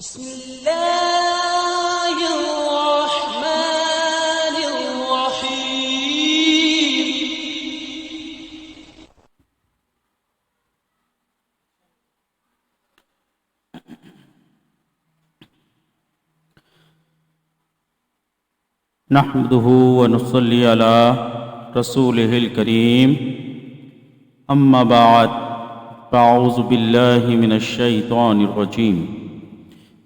بسم الله الرحمن الرحيم. نحمده ونصلي على رسوله الكريم اما بعد فاعوذ بالله من الشيطان الرجيم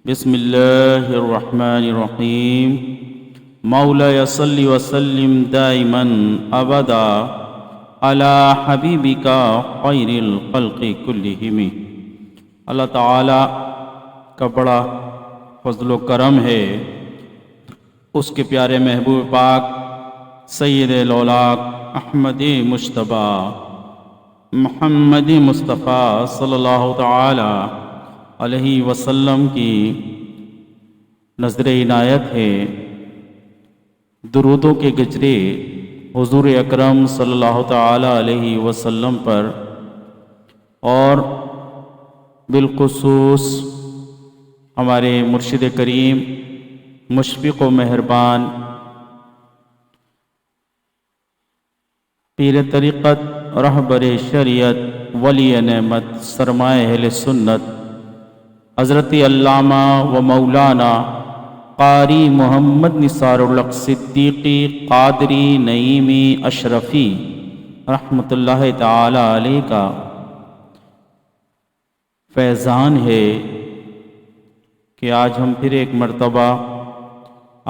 بسم الله الرحمن الرحيم مولاي صل وسلم دائما ابدا على حبيبك خير الخلق كلهم. اللہ تعالی کا بڑا فضل و کرم ہے، اس کے پیارے محبوب پاک سید الاولاق احمد مجتبیٰ محمد مصطفیٰ صلی اللہ تعالی علیہ وسلم کی نظر عنایت ہے. درودوں کے گجرے حضور اکرم صلی اللہ تعالی علیہ وسلم پر اور بالخصوص ہمارے مرشد کریم مشفق و مہربان پیر طریقت رہبر شریعت ولی نعمت سرمایہ اہل سنت حضرت علامہ و مولانا قاری محمد نثار الحق صدیقی قادری نعیمی اشرفی رحمۃ اللہ تعالی علیہ کا فیضان ہے کہ آج ہم پھر ایک مرتبہ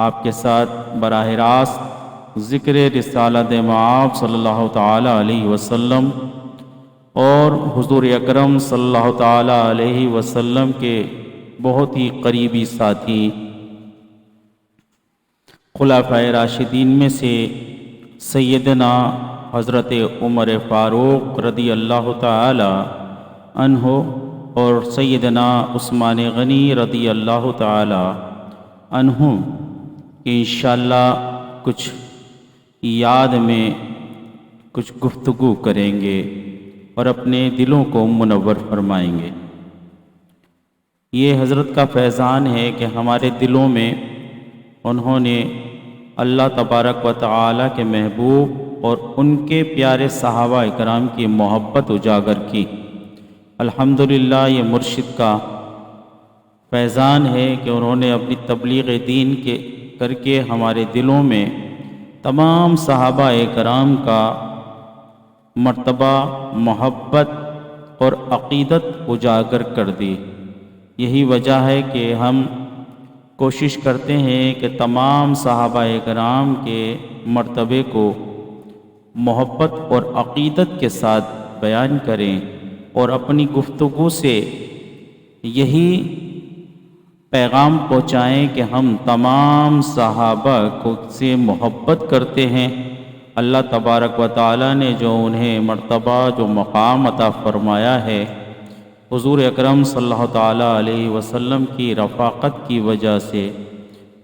آپ کے ساتھ براہ راست ذکر رسالت مآب صلی اللہ تعالی علیہ وسلم اور حضور اکرم صلی اللہ تعالی علیہ وسلم کے بہت ہی قریبی ساتھی خلفائے راشدین میں سے سیدنا حضرت عمر فاروق رضی اللہ تعالی عنہ اور سیدنا عثمان غنی رضی اللہ تعالی عنہ کہ انشاءاللہ کچھ یاد میں کچھ گفتگو کریں گے اور اپنے دلوں کو منور فرمائیں گے. یہ حضرت کا فیضان ہے کہ ہمارے دلوں میں انہوں نے اللہ تبارک و تعالی کے محبوب اور ان کے پیارے صحابہ اکرام کی محبت اجاگر کی. الحمدللہ یہ مرشد کا فیضان ہے کہ انہوں نے اپنی تبلیغ دین کے کر کے ہمارے دلوں میں تمام صحابہ کرام کا مرتبہ محبت اور عقیدت اجاگر کر دی. یہی وجہ ہے کہ ہم کوشش کرتے ہیں کہ تمام صحابہ کرام کے مرتبے کو محبت اور عقیدت کے ساتھ بیان کریں اور اپنی گفتگو سے یہی پیغام پہنچائیں کہ ہم تمام صحابہ کو سے محبت کرتے ہیں. اللہ تبارک و تعالی نے جو انہیں مرتبہ جو مقام عطا فرمایا ہے حضور اکرم صلی اللہ تعالی علیہ وسلم کی رفاقت کی وجہ سے،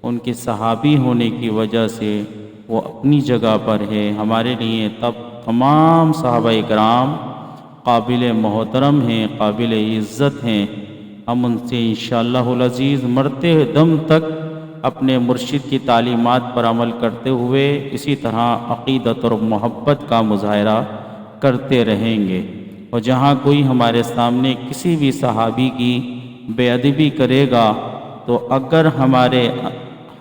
ان کے صحابی ہونے کی وجہ سے وہ اپنی جگہ پر ہے. ہمارے لیے تب تمام صحابہ کرام قابل محترم ہیں، قابل عزت ہیں. ہم ان سے انشاءاللہ العزیز مرتے دم تک اپنے مرشد کی تعلیمات پر عمل کرتے ہوئے اسی طرح عقیدت اور محبت کا مظاہرہ کرتے رہیں گے. اور جہاں کوئی ہمارے سامنے کسی بھی صحابی کی بے ادبی کرے گا تو اگر ہمارے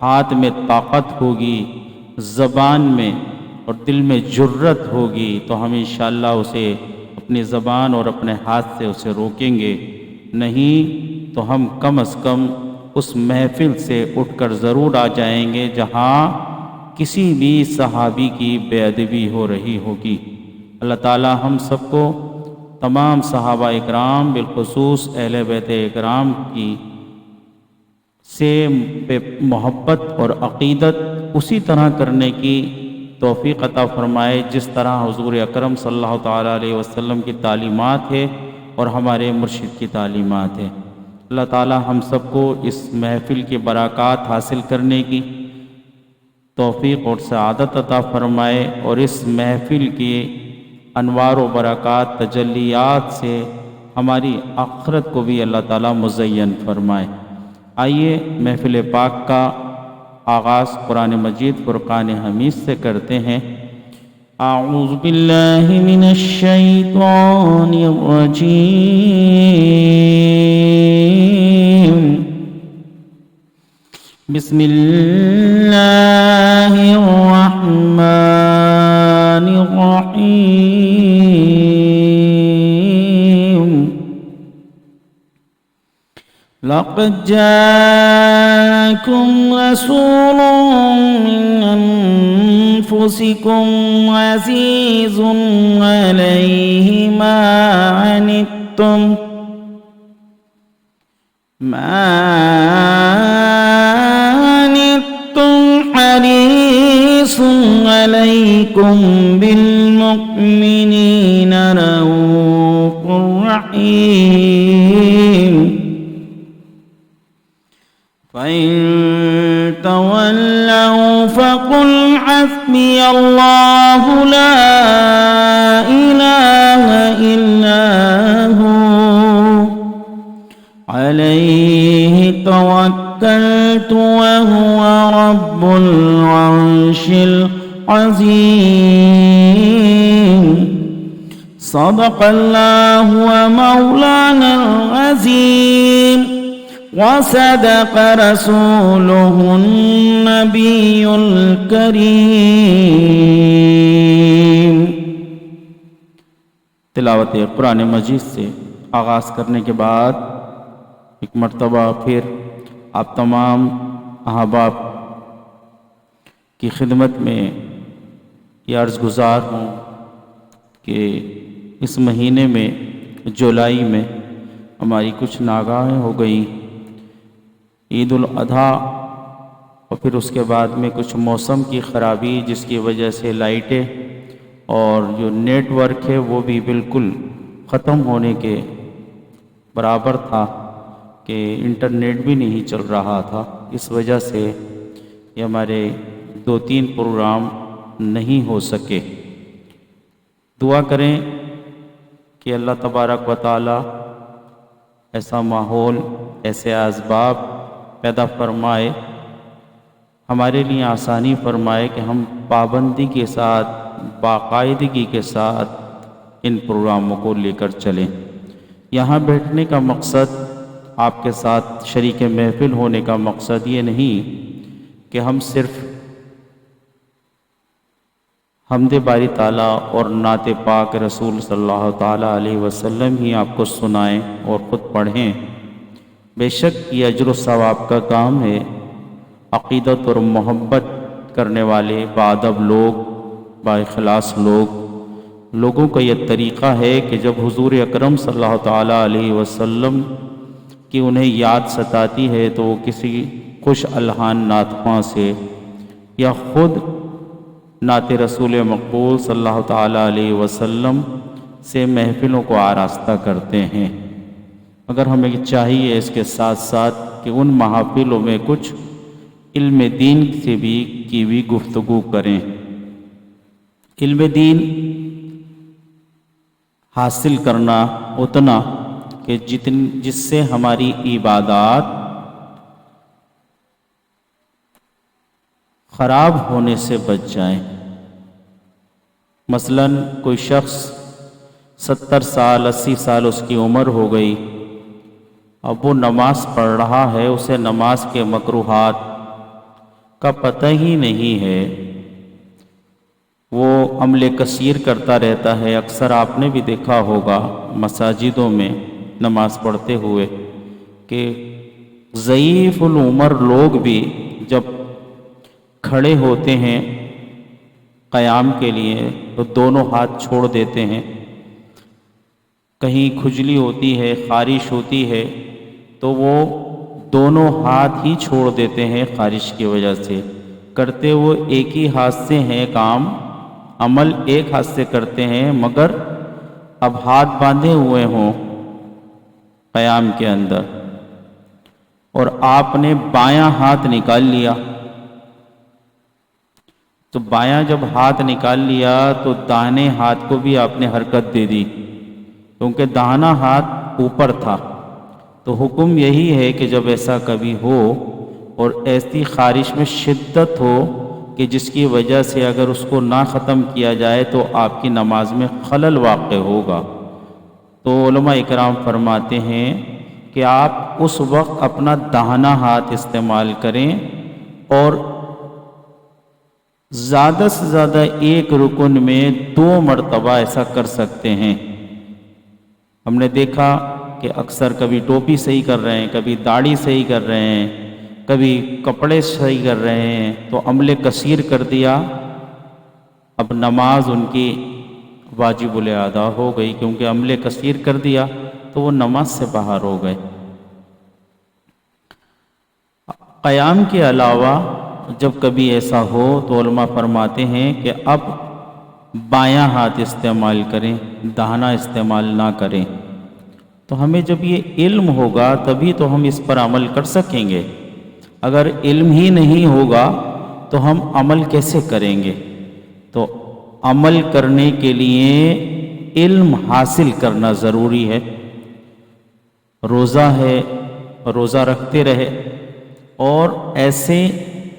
ہاتھ میں طاقت ہوگی، زبان میں اور دل میں جرت ہوگی تو ہم انشاءاللہ اسے اپنی زبان اور اپنے ہاتھ سے اسے روکیں گے. نہیں تو ہم کم از کم اس محفل سے اٹھ کر ضرور آ جائیں گے جہاں کسی بھی صحابی کی بے ادبی ہو رہی ہوگی. اللہ تعالی ہم سب کو تمام صحابہ اکرام بالخصوص اہل بیت اکرام کی سے محبت اور عقیدت اسی طرح کرنے کی توفیق عطا فرمائے جس طرح حضور اکرم صلی اللہ تعالی علیہ وسلم کی تعلیمات ہے اور ہمارے مرشد کی تعلیمات ہے. اللہ تعالی ہم سب کو اس محفل کی برکات حاصل کرنے کی توفیق اور سعادت عطا فرمائے اور اس محفل کی انوار و برکات تجلیات سے ہماری آخرت کو بھی اللہ تعالیٰ مزین فرمائے. آئیے محفل پاک کا آغاز قرآن مجید فرقان حمید سے کرتے ہیں۔ اعوذ باللہ من الشیطان الرجیم، بسم اللہ الرحمن الرحیم۔ لقد جاءكم رسول من أنفسكم عزيز عليه ما عنتم حريص عليكم بالمؤمنين رؤوف رحيم، فإن تولوا فقل حسبي الله لا إله إلا هو عليه توكلت وهو رب العرش العظيم۔ صدق الله ومولانا العظيم، وصدق رسوله النبي الكريم۔ تلاوت قرآن مجید سے آغاز کرنے کے بعد ایک مرتبہ پھر آپ تمام احباب کی خدمت میں یہ عرض گزار ہوں کہ اس مہینے میں جولائی میں ہماری کچھ ناگاہیں ہو گئیں، عید الاضحیٰ اور پھر اس کے بعد میں کچھ موسم کی خرابی جس کی وجہ سے لائٹیں اور جو نیٹ ورک ہے وہ بھی بالکل ختم ہونے کے برابر تھا کہ انٹرنیٹ بھی نہیں چل رہا تھا۔ اس وجہ سے یہ ہمارے 2-3 پروگرام نہیں ہو سکے۔ دعا کریں کہ اللہ تبارک و تعالی ایسا ماحول، ایسے اسباب پیدا فرمائے، ہمارے لیے آسانی فرمائے کہ ہم پابندی کے ساتھ، باقاعدگی کے ساتھ ان پروگراموں کو لے کر چلیں۔ یہاں بیٹھنے کا مقصد، آپ کے ساتھ شریک محفل ہونے کا مقصد یہ نہیں کہ ہم صرف حمد باری تعالیٰ اور نعت پاک رسول صلی اللہ تعالیٰ علیہ وسلم ہی آپ کو سنائیں اور خود پڑھیں۔ بے شک یہ اجر و ثواب کا کام ہے۔ عقیدت اور محبت کرنے والے باادب لوگ، با اخلاص لوگوں کا یہ طریقہ ہے کہ جب حضور اکرم صلی اللہ تعالیٰ علیہ وسلم کی انہیں یاد ستاتی ہے تو وہ کسی خوش الحان نعت خواں سے یا خود نعت رسول مقبول صلی اللہ تعالیٰ علیہ وسلم سے محفلوں کو آراستہ کرتے ہیں۔ مگر ہمیں چاہیے اس کے ساتھ ساتھ کہ ان محافلوں میں کچھ علم دین سے بھی کی بھی گفتگو کریں۔ علم دین حاصل کرنا اتنا کہ جس سے ہماری عبادات خراب ہونے سے بچ جائیں۔ مثلاً کوئی شخص 70 سال 80 سال اس کی عمر ہو گئی، اب وہ نماز پڑھ رہا ہے، اسے نماز کے مکروہات کا پتہ ہی نہیں ہے، وہ عمل کثیر کرتا رہتا ہے۔ اکثر آپ نے بھی دیکھا ہوگا مساجدوں میں نماز پڑھتے ہوئے کہ ضعیف العمر لوگ بھی جب کھڑے ہوتے ہیں قیام کے لیے تو دونوں ہاتھ چھوڑ دیتے ہیں۔ کہیں کھجلی ہوتی ہے، خارش ہوتی ہے تو وہ دونوں ہاتھ ہی چھوڑ دیتے ہیں خارش کی وجہ سے۔ کرتے وہ ایک ہی ہاتھ سے ہیں کام، عمل ایک ہاتھ سے کرتے ہیں، مگر اب ہاتھ باندھے ہوئے ہوں قیام کے اندر اور آپ نے بایاں ہاتھ نکال لیا، تو بایاں جب ہاتھ نکال لیا تو داہنے ہاتھ کو بھی آپ نے حرکت دے دی، کیونکہ داہنا ہاتھ اوپر تھا، تو حکم یہی ہے کہ جب ایسا کبھی ہو اور ایسی خارش میں شدت ہو کہ جس کی وجہ سے اگر اس کو نہ ختم کیا جائے تو آپ کی نماز میں خلل واقع ہوگا، تو علماء اکرام فرماتے ہیں کہ آپ اس وقت اپنا داہنا ہاتھ استعمال کریں اور زیادہ سے زیادہ ایک رکن میں 2 مرتبہ ایسا کر سکتے ہیں۔ ہم نے دیکھا کہ اکثر کبھی ٹوپی صحیح کر رہے ہیں، کبھی داڑھی صحیح کر رہے ہیں، کبھی کپڑے صحیح کر رہے ہیں، تو عمل کثیر کر دیا، اب نماز ان کی واجب الادا ہو گئی، کیونکہ عمل کثیر کر دیا تو وہ نماز سے باہر ہو گئے۔ قیام کے علاوہ جب کبھی ایسا ہو تو علماء فرماتے ہیں کہ اب بایاں ہاتھ استعمال کریں، داہنا استعمال نہ کریں۔ تو ہمیں جب یہ علم ہوگا تبھی تو ہم اس پر عمل کر سکیں گے، اگر علم ہی نہیں ہوگا تو ہم عمل کیسے کریں گے؟ تو عمل کرنے کے لیے علم حاصل کرنا ضروری ہے۔ روزہ ہے، روزہ رکھتے رہے اور ایسے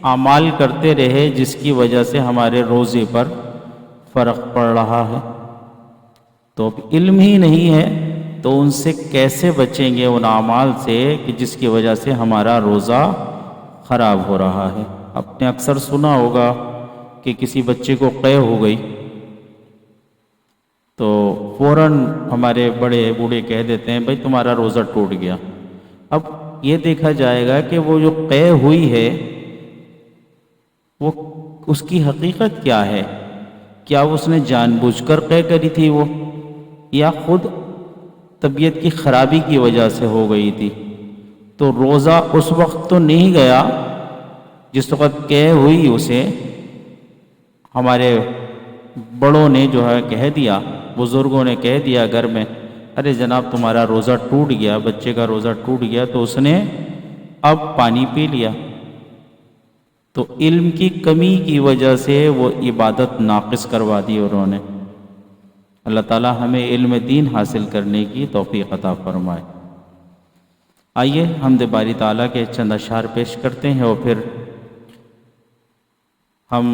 اعمال کرتے رہے جس کی وجہ سے ہمارے روزے پر فرق پڑ رہا ہے، تو اب علم ہی نہیں ہے تو ان سے کیسے بچیں گے، ان اعمال سے کہ جس کی وجہ سے ہمارا روزہ خراب ہو رہا ہے۔ آپ نے اکثر سنا ہوگا کہ کسی بچے کو قے ہو گئی تو فوراً ہمارے بڑے بوڑھے کہہ دیتے ہیں بھائی تمہارا روزہ ٹوٹ گیا۔ اب یہ دیکھا جائے گا کہ وہ جو قے ہوئی ہے وہ اس کی حقیقت کیا ہے، کیا اس نے جان بوجھ کر قے کری تھی وہ، یا خود طبیعت کی خرابی کی وجہ سے ہو گئی تھی؟ تو روزہ اس وقت تو نہیں گیا جس وقت قے ہوئی، اسے ہمارے بڑوں نے جو ہے کہہ دیا، بزرگوں نے کہہ دیا گھر میں، ارے جناب تمہارا روزہ ٹوٹ گیا، بچے کا روزہ ٹوٹ گیا، تو اس نے اب پانی پی لیا۔ تو علم کی کمی کی وجہ سے وہ عبادت ناقص کروا دی انہوں نے۔ اللہ تعالی ہمیں علم دین حاصل کرنے کی توفیق عطا فرمائے۔ آئیے حمد باری تعالیٰ کے چند اشعار پیش کرتے ہیں اور پھر ہم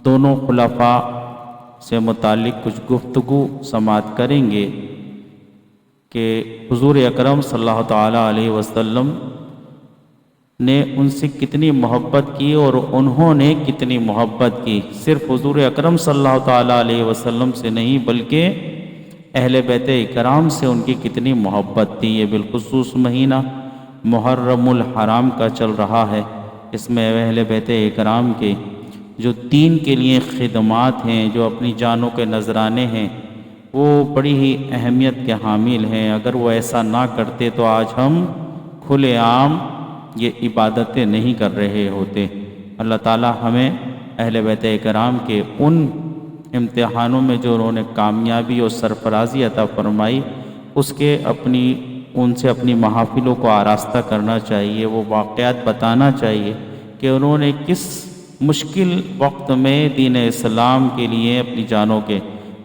دونوں خلفاء سے متعلق کچھ گفتگو سماعت کریں گے کہ حضور اکرم صلی اللہ تعالیٰ علیہ وسلم نے ان سے کتنی محبت کی اور انہوں نے کتنی محبت کی، صرف حضور اکرم صلی اللہ تعالیٰ علیہ وسلم سے نہیں بلکہ اہل بیت اکرام سے ان کی کتنی محبت تھی۔ یہ بالخصوص مہینہ محرم الحرام کا چل رہا ہے، اس میں اہل بیت اکرام کے جو دین کے لیے خدمات ہیں، جو اپنی جانوں کے نذرانے ہیں، وہ بڑی ہی اہمیت کے حامل ہیں۔ اگر وہ ایسا نہ کرتے تو آج ہم کھلے عام یہ عبادتیں نہیں کر رہے ہوتے۔ اللہ تعالی ہمیں اہل بیت اکرام کے ان امتحانوں میں جو انہوں نے کامیابی اور سرفرازی عطا فرمائی، اس کے ان سے اپنی محافلوں کو آراستہ کرنا چاہیے، وہ واقعات بتانا چاہیے کہ انہوں نے کس مشکل وقت میں دین اسلام کے لیے اپنی جانوں کے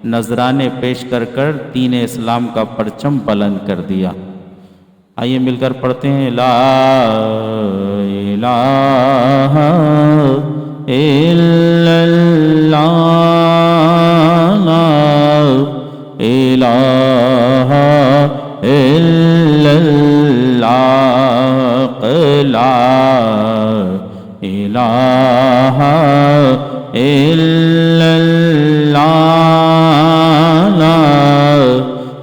نذرانے پیش کر کر دین اسلام کا پرچم بلند کر دیا۔ آئیے مل کر پڑھتے ہیں لا الہ الا اللہ لا الہ الا اللہ لا الہ الا اللہ لا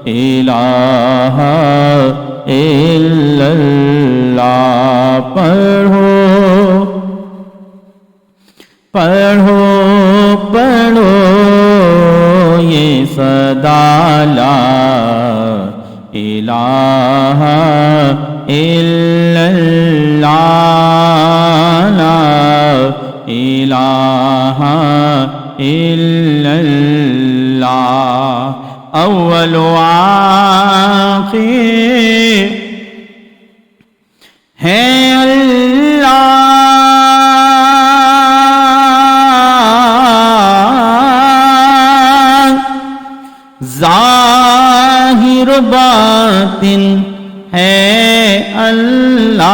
الہ الا اللہ۔ پڑھو پڑھو پڑھو یہ صدا لا الہ الا اللہ لا الہ الا اللہ۔ اول و آخر ہے اللہ، ظاہر باطن ہے اللہ،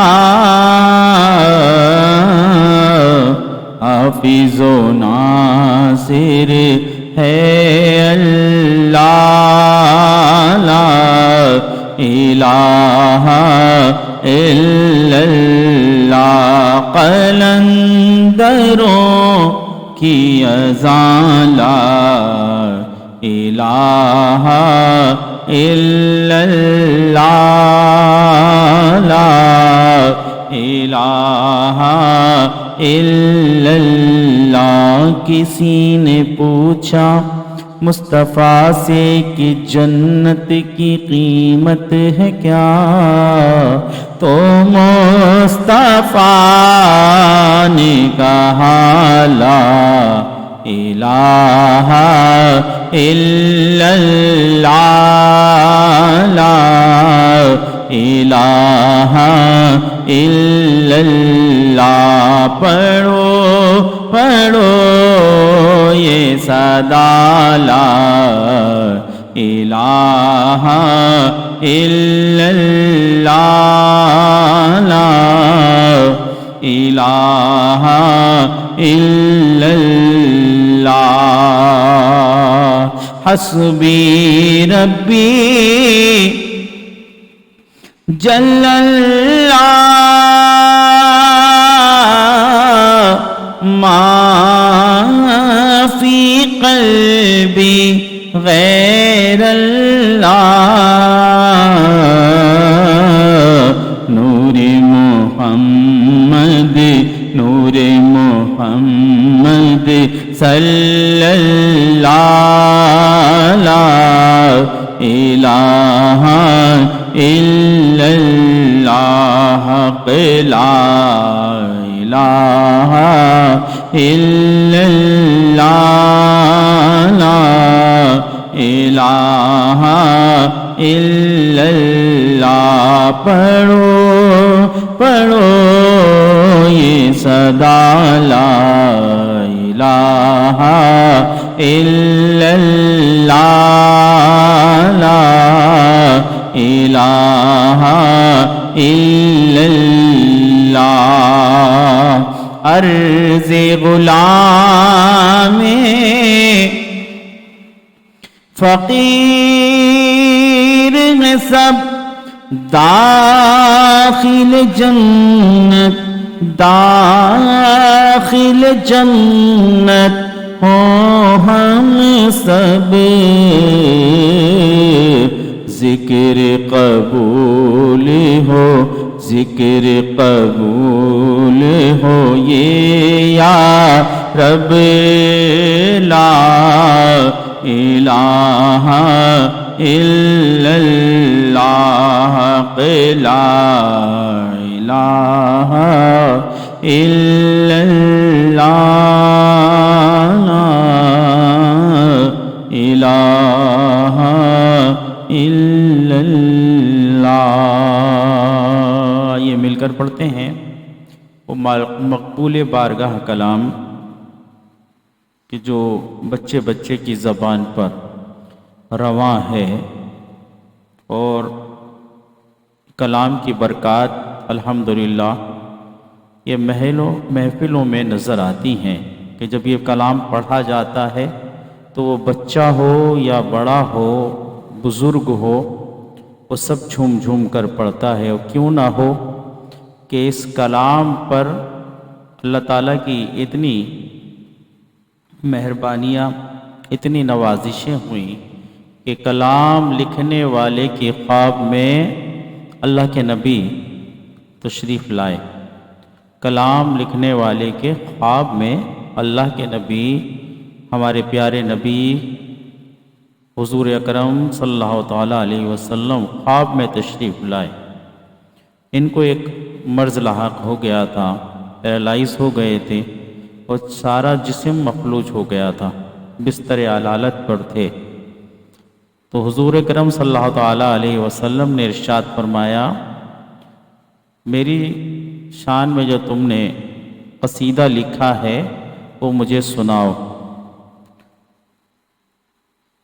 حافظ و ناصر ہے اللہ، لا الہ الا اللہ، قلندروں کی اذان لا الہ الا اللہ، لا الہ الا اللہ۔ کسی نے پوچھا مصطفیٰ سے کہ جنت کی قیمت ہے کیا، تو مصطفیٰ نے کہا لا الہ الا اللہ، لا الہ الا اللہ۔ پڑھو پڑھو یہ صدا لا الہ الا اللہ، لا الہ الا اللہ۔ حسبی ربی جل اللہ، ما فی قلبی غیر اللہ، نور محمد نور محمد صلی اللہ، لا الہ الا اللہ، لا الہ الا اللہ، لا الہ الا اللہ۔ پڑھو پڑھو یہ صدا لا الہ الا اللہ، لا الہ الا اللہ۔ عرض غلام فقیر میں سب داخل جنت، داخل جنت ہو ہم سب، ذکر قبول ہو ذکر قبول ہو یہ یا رب، لا الہ الا اللہ، لا الہ الا اللہ، لا الہ الا اللہ۔ یہ مل کر پڑھتے ہیں وہ مقبول بارگاہ کلام کہ جو بچے بچے کی زبان پر رواں ہے، اور کلام کی برکات الحمدللہ یہ محفلوں میں نظر آتی ہیں کہ جب یہ کلام پڑھا جاتا ہے تو وہ بچہ ہو یا بڑا ہو بزرگ ہو وہ سب جھوم جھوم کر پڑھتا ہے۔ اور کیوں نہ ہو کہ اس کلام پر اللہ تعالیٰ کی اتنی مہربانیاں اتنی نوازشیں ہوئیں کہ کلام لکھنے والے کے خواب میں اللہ کے نبی تشریف لائے، کلام لکھنے والے کے خواب میں اللہ کے نبی ہمارے پیارے نبی حضور اکرم صلی اللہ تعالیٰ علیہ وسلم خواب میں تشریف لائے۔ ان کو ایک مرض لاحق ہو گیا تھا، پیرالائز ہو گئے تھے اور سارا جسم مفلوج ہو گیا تھا، بستر علالت پر تھے۔ تو حضور اکرم صلی اللہ تعالیٰ علیہ وسلم نے ارشاد فرمایا، میری شان میں جو تم نے قصیدہ لکھا ہے وہ مجھے سناؤ۔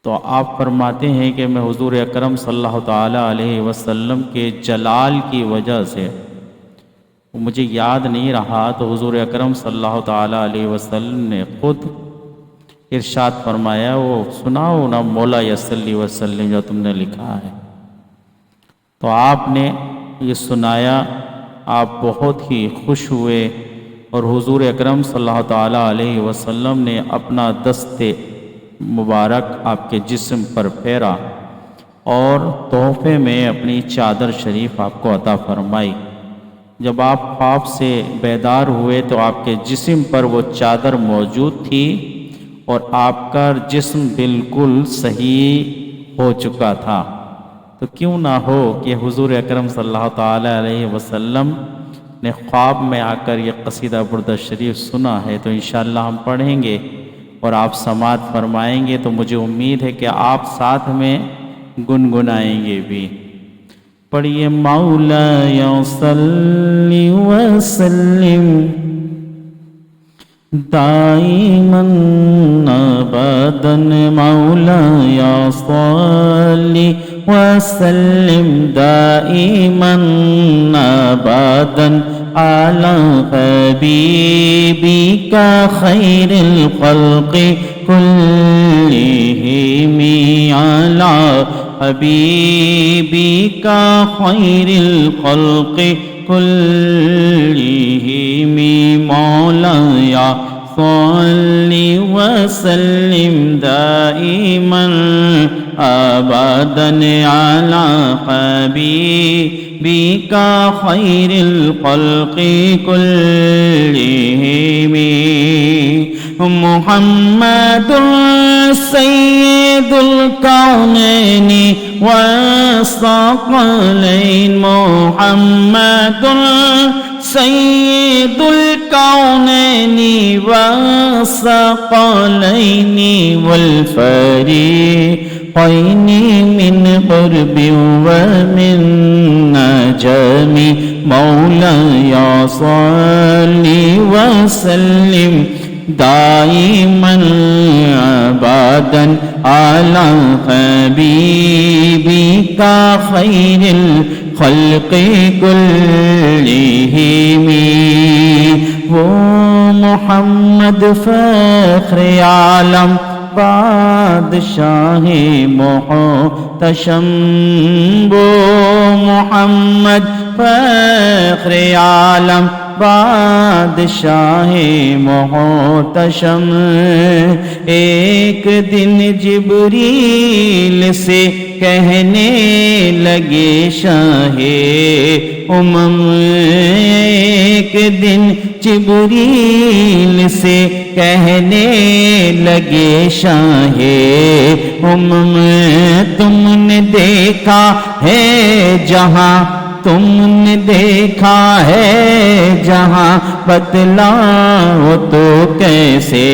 تو آپ فرماتے ہیں کہ میں حضور اکرم صلی اللہ تعالیٰ علیہ وسلم کے جلال کی وجہ سے مجھے یاد نہیں رہا، تو حضور اکرم صلی اللہ تعالیٰ علیہ وسلم نے خود ارشاد فرمایا، وہ سناؤ نا مولا صلی وسلم جو تم نے لکھا ہے۔ تو آپ نے یہ سنایا، آپ بہت ہی خوش ہوئے اور حضور اکرم صلی اللہ تعالیٰ علیہ وسلم نے اپنا دست مبارک آپ کے جسم پر پھیرا اور تحفے میں اپنی چادر شریف آپ کو عطا فرمائی۔ جب آپ خواب سے بیدار ہوئے تو آپ کے جسم پر وہ چادر موجود تھی اور آپ کا جسم بالکل صحیح ہو چکا تھا۔ تو کیوں نہ ہو کہ حضور اکرم صلی اللہ تعالیٰ علیہ وسلم نے خواب میں آ کر یہ قصیدہ بردہ شریف سنا ہے، تو انشاءاللہ ہم پڑھیں گے اور آپ سماعت فرمائیں گے، تو مجھے امید ہے کہ آپ ساتھ میں گنگنائیں گے بھی۔ پڑھیے مولایا صلی وسلم دائماً ابداً، مولایا صلی وسلم دائماً ابداً علی حبیبک خیر الخلق کلہم، علی حبیبک خیر الخلق کلہم، مولایا صلی وسلم دائماً ابداً علی حبیبک خیر الخلق کلہم، محمد سید الکونین والثقلین، محمد سید الکونین والثقلین والفریقین من قرب ومن نجم، مولایا صلی وسلم دائماً ابداً علی حبیبک خیر الخلق کلہم، وہ محمد فخر عالم بادشاہ محتشم، وہ محمد فخر عالم بادشاہ محتشم، ایک دن جبریل سے کہنے لگے شاہ امم، ایک دن جبریل سے کہنے لگے شاہ امم، تم نے دیکھا ہے جہاں، تم نے دیکھا ہے جہاں، بتلاؤ تو کیسے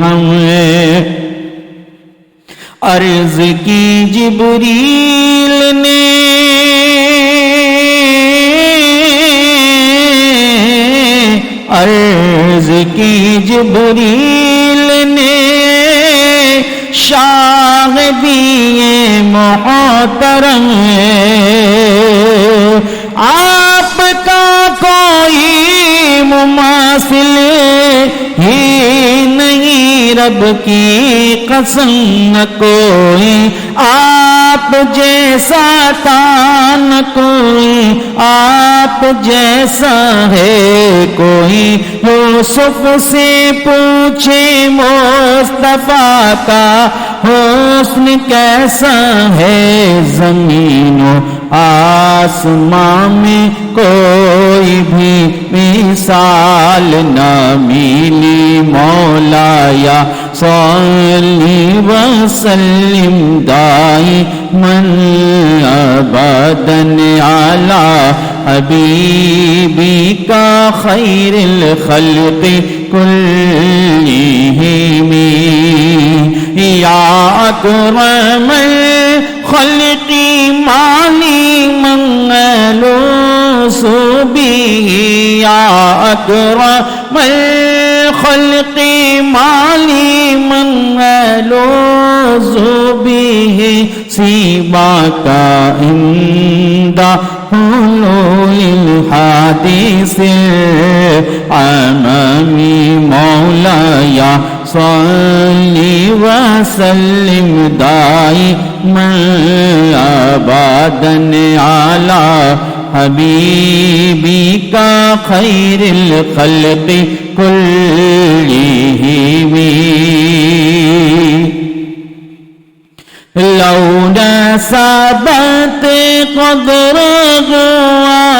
ہم، عرض کی جبریل نے عرض کی جبریل نے، شاہ دیے محترم آپ کا کوئی مماثل ہی نہیں، رب کی قسم نہ کوئی آپ جیسا تھا، نہ کوئی آپ جیسا ہے کوئی، یوسف سے پوچھے مصطفیٰ کا حسن کیسا ہے، زمین و آسمان میں کوئی بھی مثال نہ ملی، مولایا صلی وسلم دائماً ابداً علی حبیبک خیر الخلق کلہم، یا اکرم الخلق مالی منلوس به، یا اکرم الخلق مالی منلوس به سواك عند حلول الحادث العمم مولاي صل وسلم دائما أبدا على حبيبك خير الخلق كلهم لو نسبت قدره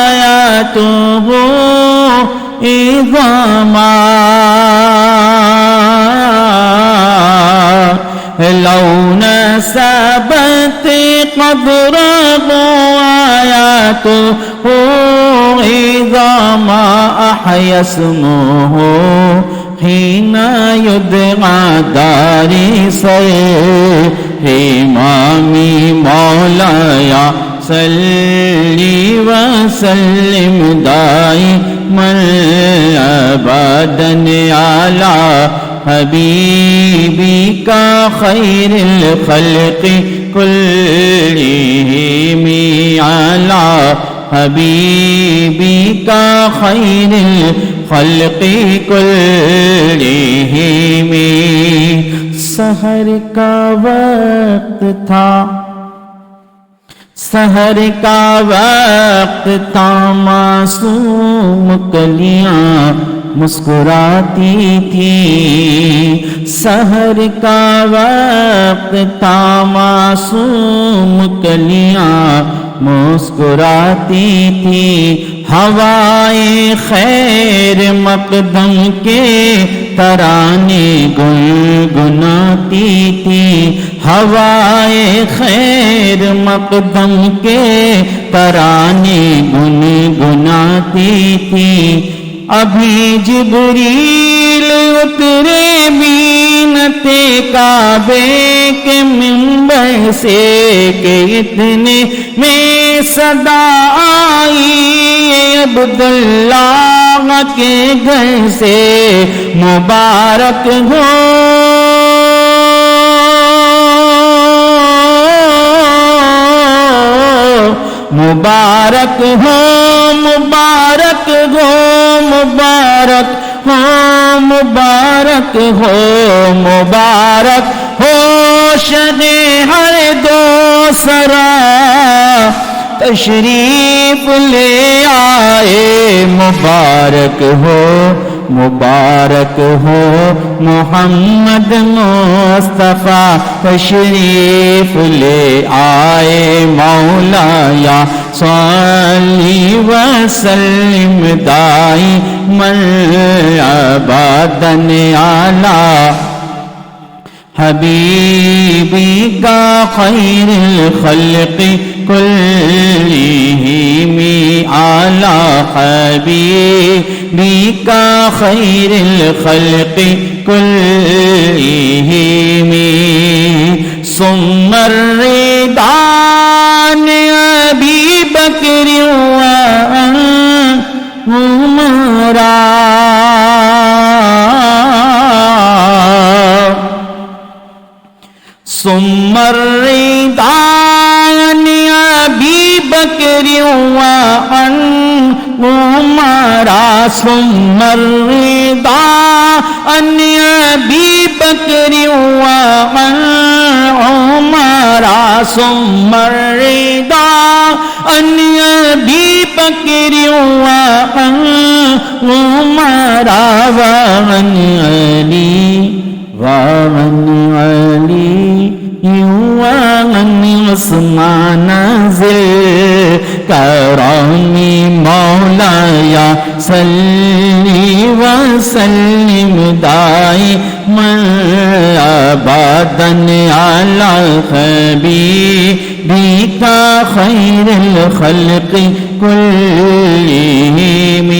آياته عظاما لو نسبت قدره آياته عظاما أحيا اسمه حين يدعى دارس إمامي مولاي صل وسلم دائما أبدا على حبيبك خير الخلق كلهم على حبيبك خير الخلق كلهم سحر کا وقت تھا سحر کا وقت تھا معصوم کلیاں مسکراتی تھی سحر کا وقت تھا معصوم کلیاں مسکراتی تھی ہوائے خیر مقدم کے ترانے گنگناتی تھی ہوائے خیر مقدم کے ترانے گنگناتی تھی ابھی جبریل اترے بینت کعبے کے منبر سے کہ اتنے میں صدا آئی عبداللہ کے گھر سے مبارک ہو مبارک ہو مبارک ہو مبارک ہو مبارک ہو مبارک ہو شد ہر دو سرا تشریف لے آئے مبارک ہو مبارک ہو محمد مصطفیٰ تشریف لے آئے مولایا صلی وسلم دائما ابدا علی حبیبی کا خیر الخلق کلہم علی حبیبی کا خیر الخلق کلہم ثم الرضا عن ابی بکر وعمر ثم الرضا عن ابی بکر وعن عمر ثم الرضا عن ابی بکر وعن عمر ثم الرضا عن ابی بکر وعن عمر وعن علی وعن علی وعن عثمان ذی الکرم مولایا صلی وسلم دائما ابدا علی حبیبک خیر الخلق کلہم.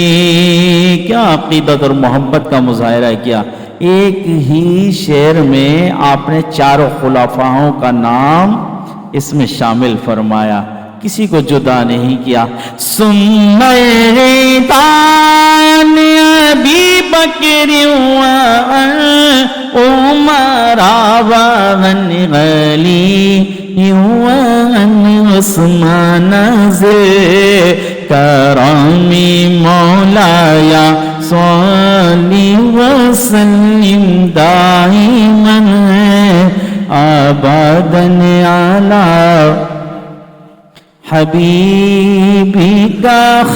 کیا عقیدت اور محبت کا مظاہرہ کیا. ایک ہی شعر میں آپ نے چاروں خلفاؤں کا نام اس میں شامل فرمایا, کسی کو جدا نہیں کیا. ثم الرضا عن ابی بکر وعن عمر وعن علي وعن عثمان ذي الكرم مولاي صل وسلم دائما ابدا على حبيبك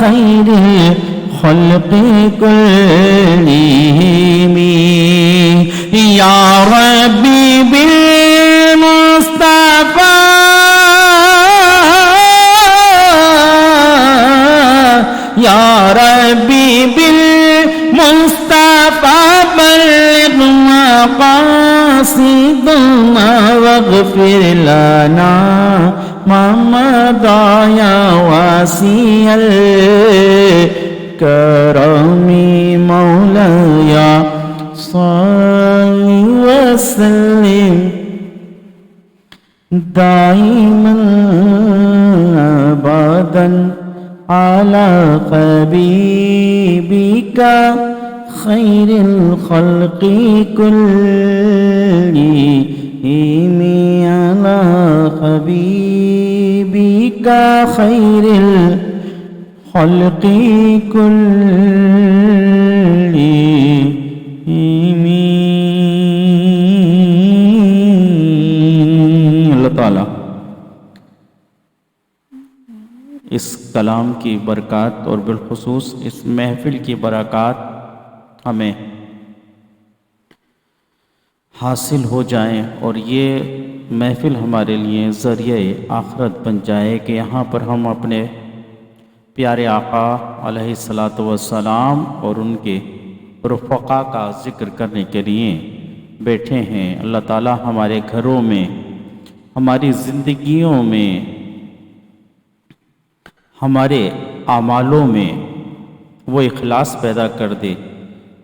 خير الخلق كلهم يا ربي بالمصطفى يا ربي بالمصطفى بلغ مقاصدنا واغفر لنا ما مضى يا واسع الكرم مولاي صل وسلم دائما ابدا على حبيبك خير الخلق كلهم على حبيبك خير الخلق كلهم اللہ تعالیٰ اس کلام کی برکات اور بالخصوص اس محفل کی برکات ہمیں حاصل ہو جائیں اور یہ محفل ہمارے لیے ذریعہ آخرت بن جائے کہ یہاں پر ہم اپنے پیارے آقا علیہ الصلاۃ والسلام اور ان کے رفقا کا ذکر کرنے کے لیے بیٹھے ہیں۔ اللہ تعالیٰ ہمارے گھروں میں، ہماری زندگیوں میں، ہمارے اعمالوں میں وہ اخلاص پیدا کر دے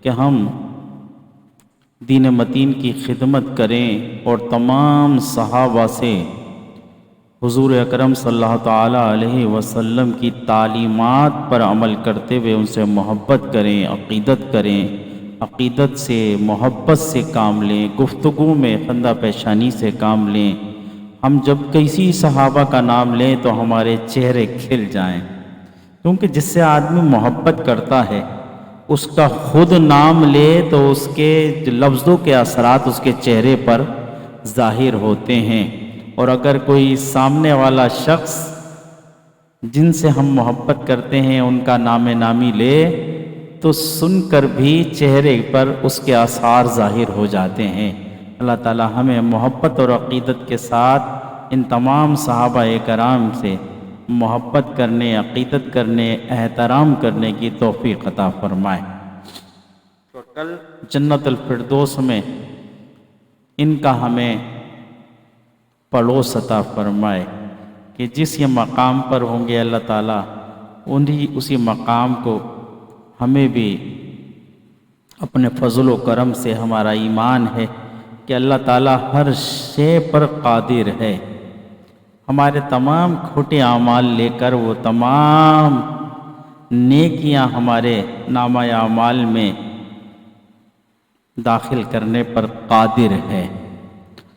کہ ہم دین متین کی خدمت کریں اور تمام صحابہ سے حضور اکرم صلی اللہ تعالیٰ علیہ وسلم کی تعلیمات پر عمل کرتے ہوئے ان سے محبت کریں، عقیدت کریں، عقیدت سے محبت سے کام لیں، گفتگو میں خندہ پیشانی سے کام لیں۔ ہم جب کسی صحابہ کا نام لیں تو ہمارے چہرے کھل جائیں، کیونکہ جس سے آدمی محبت کرتا ہے اس کا خود نام لے تو اس کے لفظوں کے اثرات اس کے چہرے پر ظاہر ہوتے ہیں، اور اگر کوئی سامنے والا شخص جن سے ہم محبت کرتے ہیں ان کا نام نامی لے تو سن کر بھی چہرے پر اس کے آثار ظاہر ہو جاتے ہیں۔ اللہ تعالی ہمیں محبت اور عقیدت کے ساتھ ان تمام صحابہ کرام سے محبت کرنے، عقیدت کرنے، احترام کرنے کی توفیق عطا فرمائے۔ تو کل جنت الفردوس میں ان کا ہمیں پڑوس عطا فرمائے کہ جس یہ مقام پر ہوں گے اللہ تعالیٰ اسی مقام کو ہمیں بھی اپنے فضل و کرم سے، ہمارا ایمان ہے کہ اللہ تعالیٰ ہر شے پر قادر ہے، ہمارے تمام کھوٹے اعمال لے کر وہ تمام نیکیاں ہمارے نامہ اعمال میں داخل کرنے پر قادر ہے۔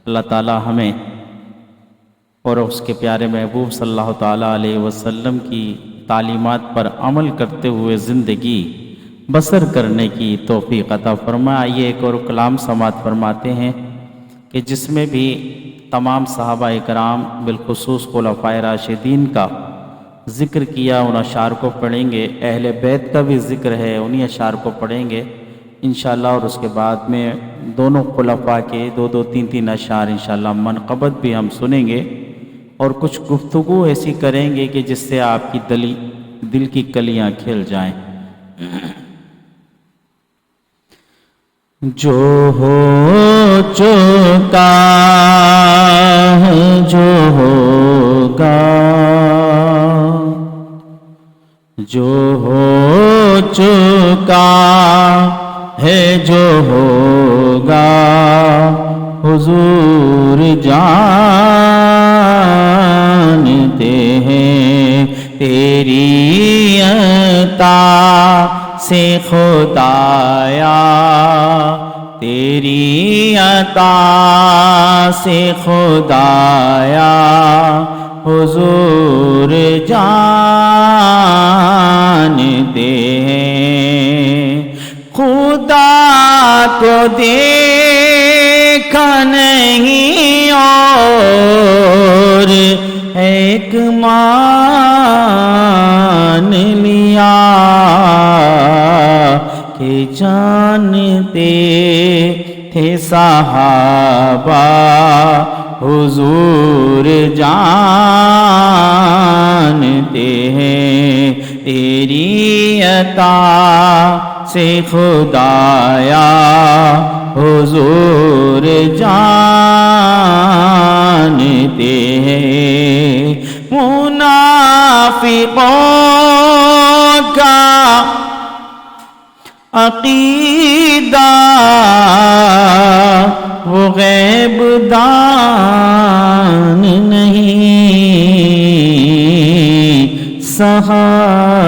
اللہ تعالیٰ ہمیں اور اس کے پیارے محبوب صلی اللہ تعالیٰ علیہ وسلم کی تعلیمات پر عمل کرتے ہوئے زندگی بسر کرنے کی توفیق عطا فرمائے۔ آئیے ایک اور کلام سماعت فرماتے ہیں کہ جس میں بھی تمام صحابہ کرام بالخصوص خلفائے راشدین کا ذکر کیا، ان اشعار کو پڑھیں گے، اہل بیت کا بھی ذکر ہے، انہی اشعار کو پڑھیں گے انشاءاللہ، اور اس کے بعد میں دونوں خلفاء کے دو تین اشعار انشاءاللہ منقبت بھی ہم سنیں گے، اور کچھ گفتگو ایسی کریں گے کہ جس سے آپ کی دل کی کلیاں کھل جائیں۔ جو ہو چکا ہے جو ہوگا، جو ہو چکا ہے جو ہوگا، حضور جانتے ہیں تیری عطا سے خدایا تیری عطا سے خدایا حضور جانتے ہیں، خدا کو دیکھا نہیں اور ایک مان لیا کہ جانتے تھے صحابہ حضور جانتے ہیں، تیری عطا سے خدایا حضور جانتے ہیں، منافقوں کا عقیدہ وہ غیب دان نہیں، صحابیوں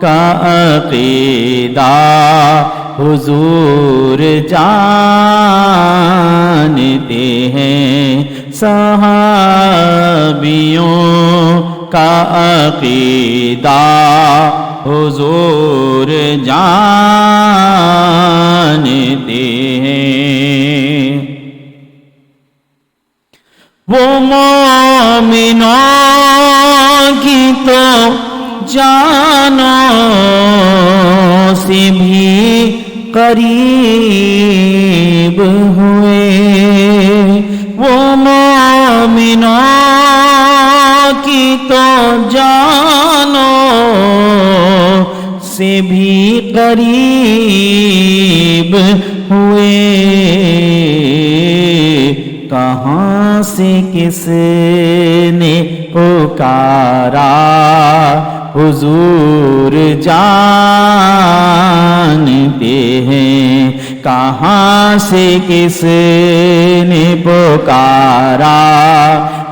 کا عقیدہ حضور جانتے ہیں، صحابیوں کا عقیدہ حضور جانتے ہیں، وہ مومنوں کی تو جانوں سے بھی قریب ہوئے، وہ مومنوں کی تو جانوں سے بھی قریب ہوئے، کہاں سے کس نے پکارا حضور جانتے ہیں، کہاں سے کس نے پکارا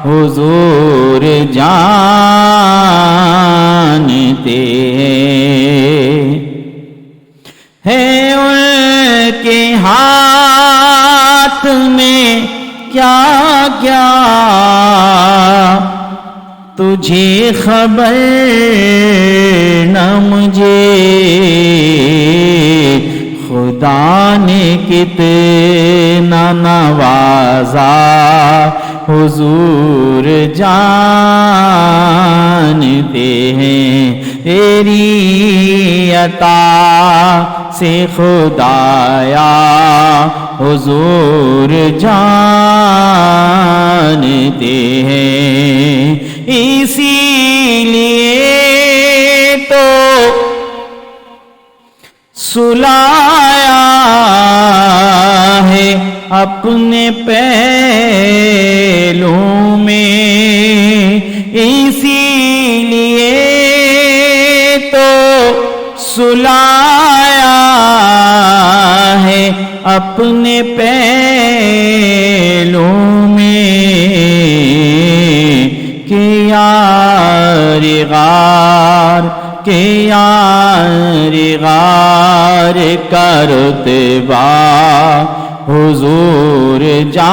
حضور جانتے ہیں، ہے ان کے ہاتھ میں کیا کیا تجھے خبر نہ مجھے، خدا نے کتنا نوازا حضور جانتے ہیں، تیری عطا سے خدایا حضور جانتے ہیں، اسی لیے تو سلایا ہے اپنے پہلوں میں، اسی لیے تو سلایا ہے اپنے پہلوں میں، کہ یار غار کا رتبہ حضور جانتے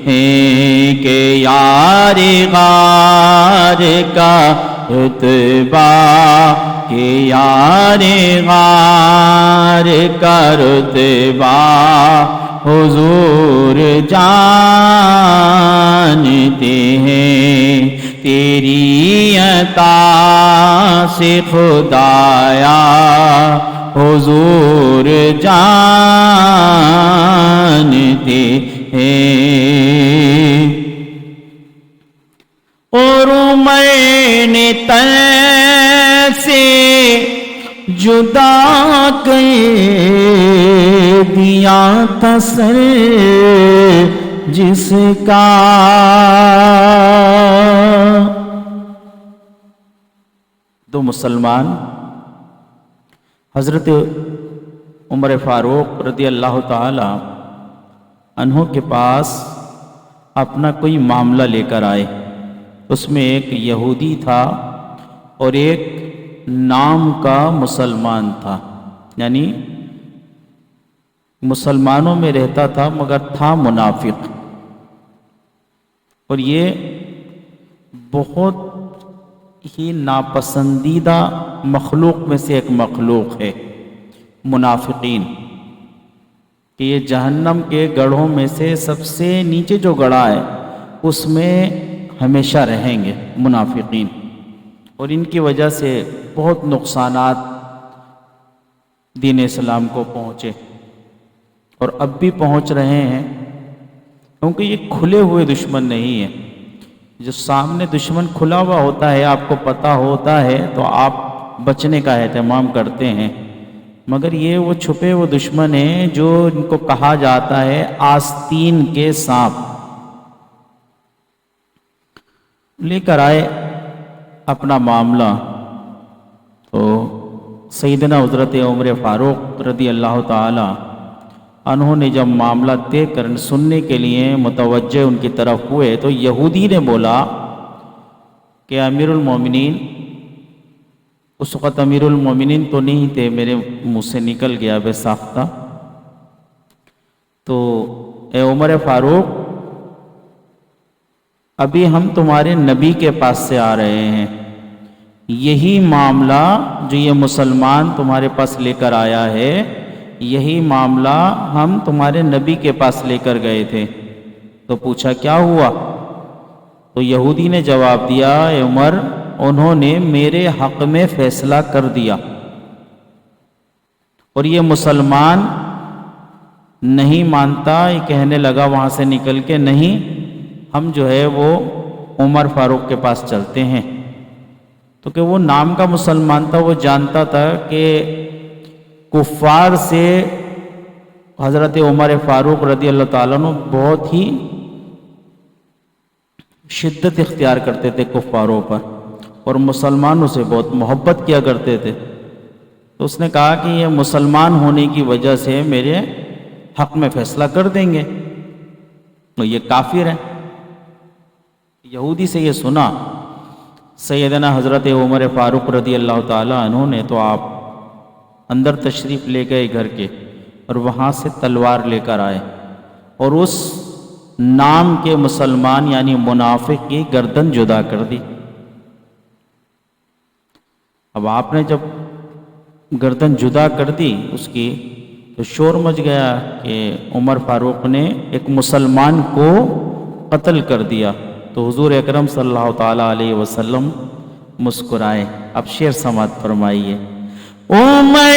ہیں، کہ یار غار کا رتبہ، کہ یار غار کا رتبہ حضور جانتے ہیں، تیری عطا سے خدایا حضور جانتے ہیں، اور میں نے تن سے جدا کر دیا تھا سر جس کا، دو مسلمان حضرت عمر فاروق رضی اللہ تعالی عنہ کے پاس اپنا کوئی معاملہ لے کر آئے، اس میں ایک یہودی تھا اور ایک نام کا مسلمان تھا، یعنی مسلمانوں میں رہتا تھا مگر تھا منافق، اور یہ بہت ہی ناپسندیدہ مخلوق میں سے ایک مخلوق ہے منافقین، کہ یہ جہنم کے گڑھوں میں سے سب سے نیچے جو گڑھا ہے اس میں ہمیشہ رہیں گے منافقین، اور ان کی وجہ سے بہت نقصانات دین اسلام کو پہنچے اور اب بھی پہنچ رہے ہیں، کیونکہ یہ کھلے ہوئے دشمن نہیں ہے۔ جو سامنے دشمن کھلا ہوا ہوتا ہے آپ کو پتہ ہوتا ہے تو آپ بچنے کا اہتمام کرتے ہیں، مگر یہ وہ چھپے ہوئے دشمن ہیں جو ان کو کہا جاتا ہے آستین کے سانپ۔ لے کر آئے اپنا معاملہ، تو سیدنا حضرت عمر فاروق رضی اللہ تعالی انہوں نے جب معاملہ طے کر سننے کے لیے متوجہ ان کی طرف ہوئے تو یہودی نے بولا کہ امیر المومنین، اس وقت امیر المومنین تو نہیں تھے، میرے منہ سے نکل گیا بے ساختہ، تو اے عمر فاروق، ابھی ہم تمہارے نبی کے پاس سے آ رہے ہیں، یہی معاملہ جو یہ مسلمان تمہارے پاس لے کر آیا ہے، یہی معاملہ ہم تمہارے نبی کے پاس لے کر گئے تھے۔ تو پوچھا کیا ہوا؟ تو یہودی نے جواب دیا، اے عمر، انہوں نے میرے حق میں فیصلہ کر دیا، اور یہ مسلمان نہیں مانتا، یہ کہنے لگا وہاں سے نکل کے، نہیں، ہم جو ہے وہ عمر فاروق کے پاس چلتے ہیں۔ تو کہ وہ نام کا مسلمان تھا، وہ جانتا تھا کہ کفار سے حضرت عمر فاروق رضی اللہ تعالیٰ عنہ بہت ہی شدت اختیار کرتے تھے کفاروں پر، اور مسلمانوں سے بہت محبت کیا کرتے تھے۔ تو اس نے کہا کہ یہ مسلمان ہونے کی وجہ سے میرے حق میں فیصلہ کر دیں گے، تو یہ کافر ہے۔ یہودی سے یہ سنا سیدنا حضرت عمر فاروق رضی اللہ تعالیٰ عنہ نے، تو آپ اندر تشریف لے گئے گھر کے، اور وہاں سے تلوار لے کر آئے، اور اس نام کے مسلمان یعنی منافق کی گردن جدا کر دی۔ اب آپ نے جب گردن جدا کر دی اس کی، تو شور مچ گیا کہ عمر فاروق نے ایک مسلمان کو قتل کر دیا۔ تو حضور اکرم صلی اللہ تعالیٰ علیہ وسلم مسکرائے۔ اب شعر سماعت فرمائیے۔ عمر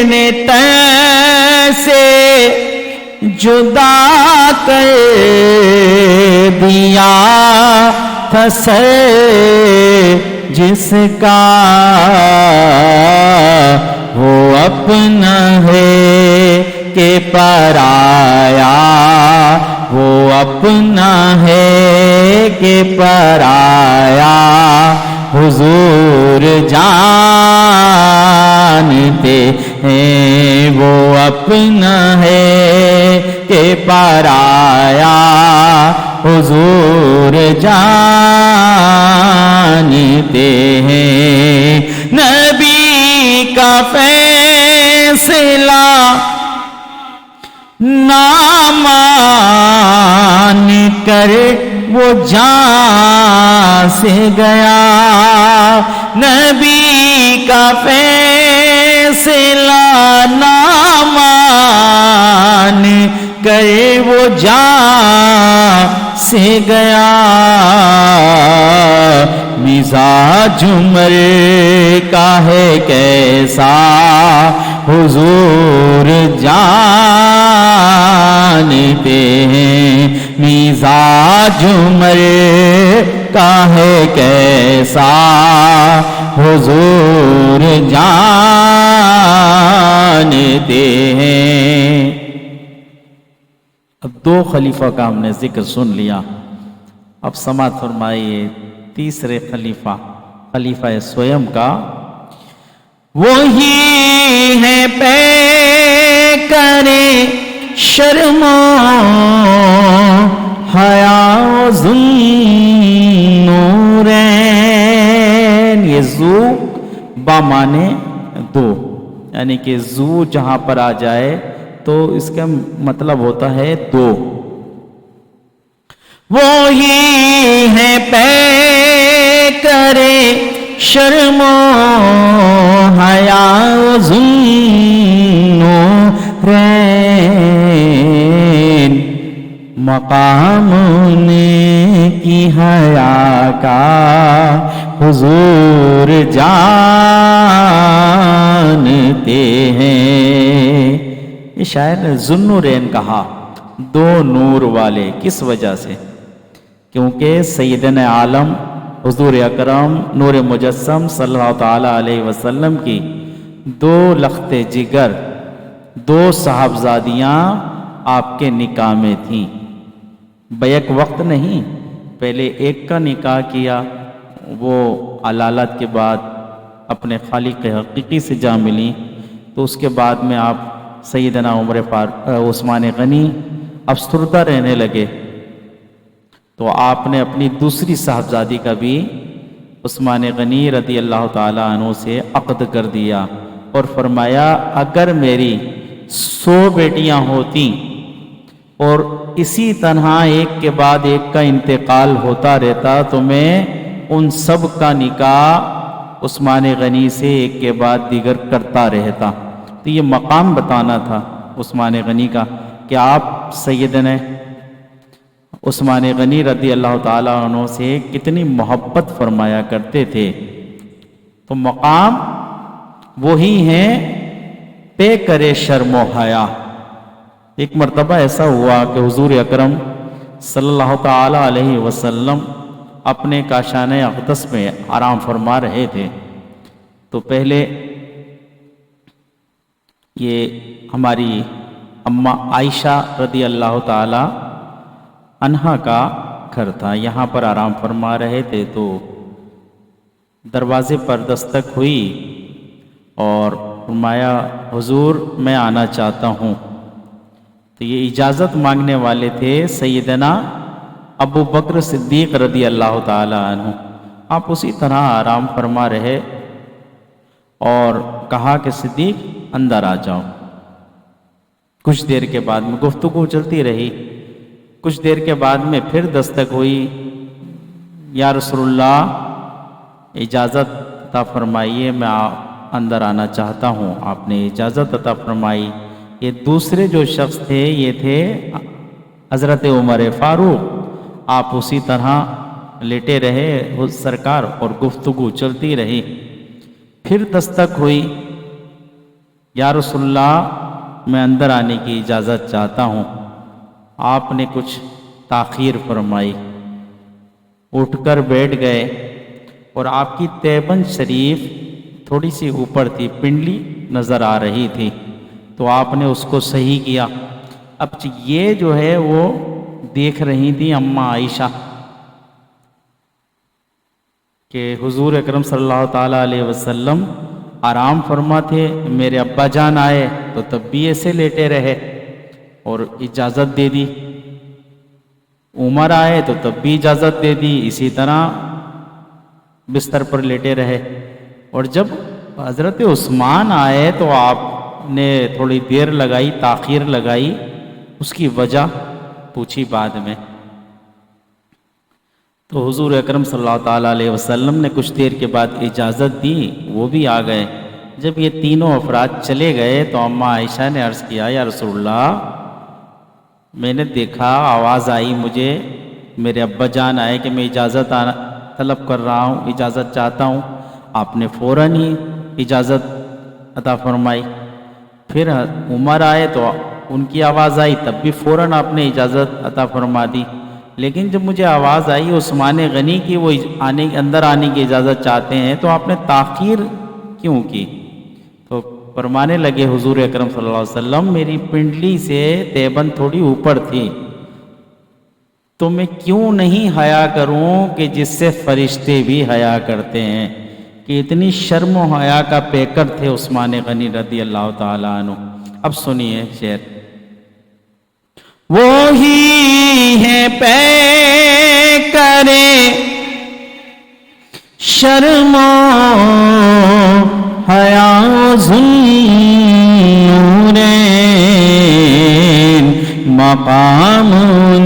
نے تن سے جدا کر دیا تھا سر جس کا، وہ اپنا ہے کہ پرایا، وہ اپنا ہے کہ پرایا، حضور جانتے ہیں وہ اپنا ہے کہ پرایا، حضور جانتے ہیں۔ نبی کا فیصلہ نہ مان کر وہ جان سے گیا، نبی کا فیصلہ نہ مان کر وہ جان سے گیا، مزاج عمر کا ہے کیسا، حضور جانتے ہیں، مزاج عمر کا ہے کیسا، حضور جانتے ہیں۔ اب دو خلیفہ کا ہم نے ذکر سن لیا، اب سماعت فرمائیے تیسرے خلیفہ، خلیفہ سویم کا۔ وہی ہے پے کرے شرم و حیا ذوالنورین، یہ زو بامانے دو، یعنی کہ زو جہاں پر آ جائے تو اس کا مطلب ہوتا ہے دو۔ وہی ہے پے کرے شرم و حیا ذو رین، مقام نے کی حیا کا حضور جانتے ہیں۔ یہ شاعر نے ذوالنورین کہا، دو نور والے، کس وجہ سے؟ کیونکہ سیدنا عالم حضور اکرم نور مجسم صلی اللہ تعالیٰ علیہ وسلم کی دو لخت جگر، دو صاحبزادیاں آپ کے نکاح میں تھیں، بیک وقت نہیں، پہلے ایک کا نکاح کیا، وہ علالت کے بعد اپنے خالق حقیقی سے جا ملی، تو اس کے بعد میں آپ سیدنا عثمان غنی افسردہ رہنے لگے، تو آپ نے اپنی دوسری صاحبزادی کا بھی عثمان غنی رضی اللہ تعالیٰ عنہ سے عقد کر دیا، اور فرمایا اگر میری 100 بیٹیاں ہوتی اور اسی طرح ایک کے بعد ایک کا انتقال ہوتا رہتا تو میں ان سب کا نکاح عثمان غنی سے ایک کے بعد دیگر کرتا رہتا۔ تو یہ مقام بتانا تھا عثمان غنی کا کہ آپ سیدنا عثمان غنی رضی اللہ تعالیٰ عنہ سے کتنی محبت فرمایا کرتے تھے۔ تو مقام وہی ہیں پے کرے شرم و حیا۔ ایک مرتبہ ایسا ہوا کہ حضور اکرم صلی اللہ تعالیٰ علیہ وسلم اپنے کاشانِ اقدس میں آرام فرما رہے تھے، تو پہلے یہ ہماری اماں عائشہ رضی اللہ تعالیٰ عنہا کا گھر تھا، یہاں پر آرام فرما رہے تھے، تو دروازے پر دستک ہوئی اور فرمایا حضور میں آنا چاہتا ہوں۔ تو یہ اجازت مانگنے والے تھے سیدنا ابو بکر صدیق رضی اللہ تعالیٰ عنہ۔ آپ اسی طرح آرام فرما رہے اور کہا کہ صدیق اندر آ جاؤ۔ کچھ دیر کے بعد میں گفتگو چلتی رہی، کچھ دیر کے بعد میں پھر دستک ہوئی، یا رسول اللہ اجازت عطا فرمائیے، میں اندر آنا چاہتا ہوں۔ آپ نے اجازت عطا فرمائی۔ یہ دوسرے جو شخص تھے یہ تھے حضرت عمر فاروق۔ آپ اسی طرح لیٹے رہے سرکار اور گفتگو چلتی رہی۔ پھر دستک ہوئی، یا رسول اللہ میں اندر آنے کی اجازت چاہتا ہوں۔ آپ نے کچھ تاخیر فرمائی، اٹھ کر بیٹھ گئے، اور آپ کی تیبند شریف تھوڑی سی اوپر تھی، پنڈلی نظر آ رہی تھی، تو آپ نے اس کو صحیح کیا۔ اب یہ جو ہے وہ دیکھ رہی تھی اماں عائشہ کہ حضور اکرم صلی اللہ تعالیٰ علیہ وسلم آرام فرما تھے، میرے ابا جان آئے تو تب بھی ایسے لیٹے رہے اور اجازت دے دی، عمر آئے تو تب بھی اجازت دے دی، اسی طرح بستر پر لیٹے رہے۔ اور جب حضرت عثمان آئے تو آپ نے تھوڑی دیر لگائی، تاخیر لگائی، اس کی وجہ پوچھی بعد میں۔ تو حضور اکرم صلی اللہ تعالیٰ علیہ وسلم نے کچھ دیر کے بعد اجازت دی، وہ بھی آ گئے۔ جب یہ تینوں افراد چلے گئے تو اماں عائشہ نے عرض کیا، یا رسول اللہ میں نے دیکھا، آواز آئی مجھے، میرے ابا جان آئے کہ میں اجازت طلب کر رہا ہوں، اجازت چاہتا ہوں۔ آپ نے فوراً ہی اجازت عطا فرمائی۔ پھر عمر آئے تو ان کی آواز آئی، تب بھی فوراً آپ نے اجازت عطا فرما دی۔ لیکن جب مجھے آواز آئی عثمان غنی کی وہ اندر آنے کی اجازت چاہتے ہیں، تو آپ نے تاخیر کیوں کی؟ تو فرمانے لگے حضور اکرم صلی اللہ علیہ وسلم، میری پنڈلی سے تیبند تھوڑی اوپر تھی، تو میں کیوں نہیں حیا کروں کہ جس سے فرشتے بھی حیا کرتے ہیں، کہ اتنی شرم و حیا کا پیکر تھے عثمان غنی رضی اللہ تعالیٰ عنہ۔ اب سنیے شعر، وہی ہے پے کرے شرم و حیا ذوالنورین مقام ان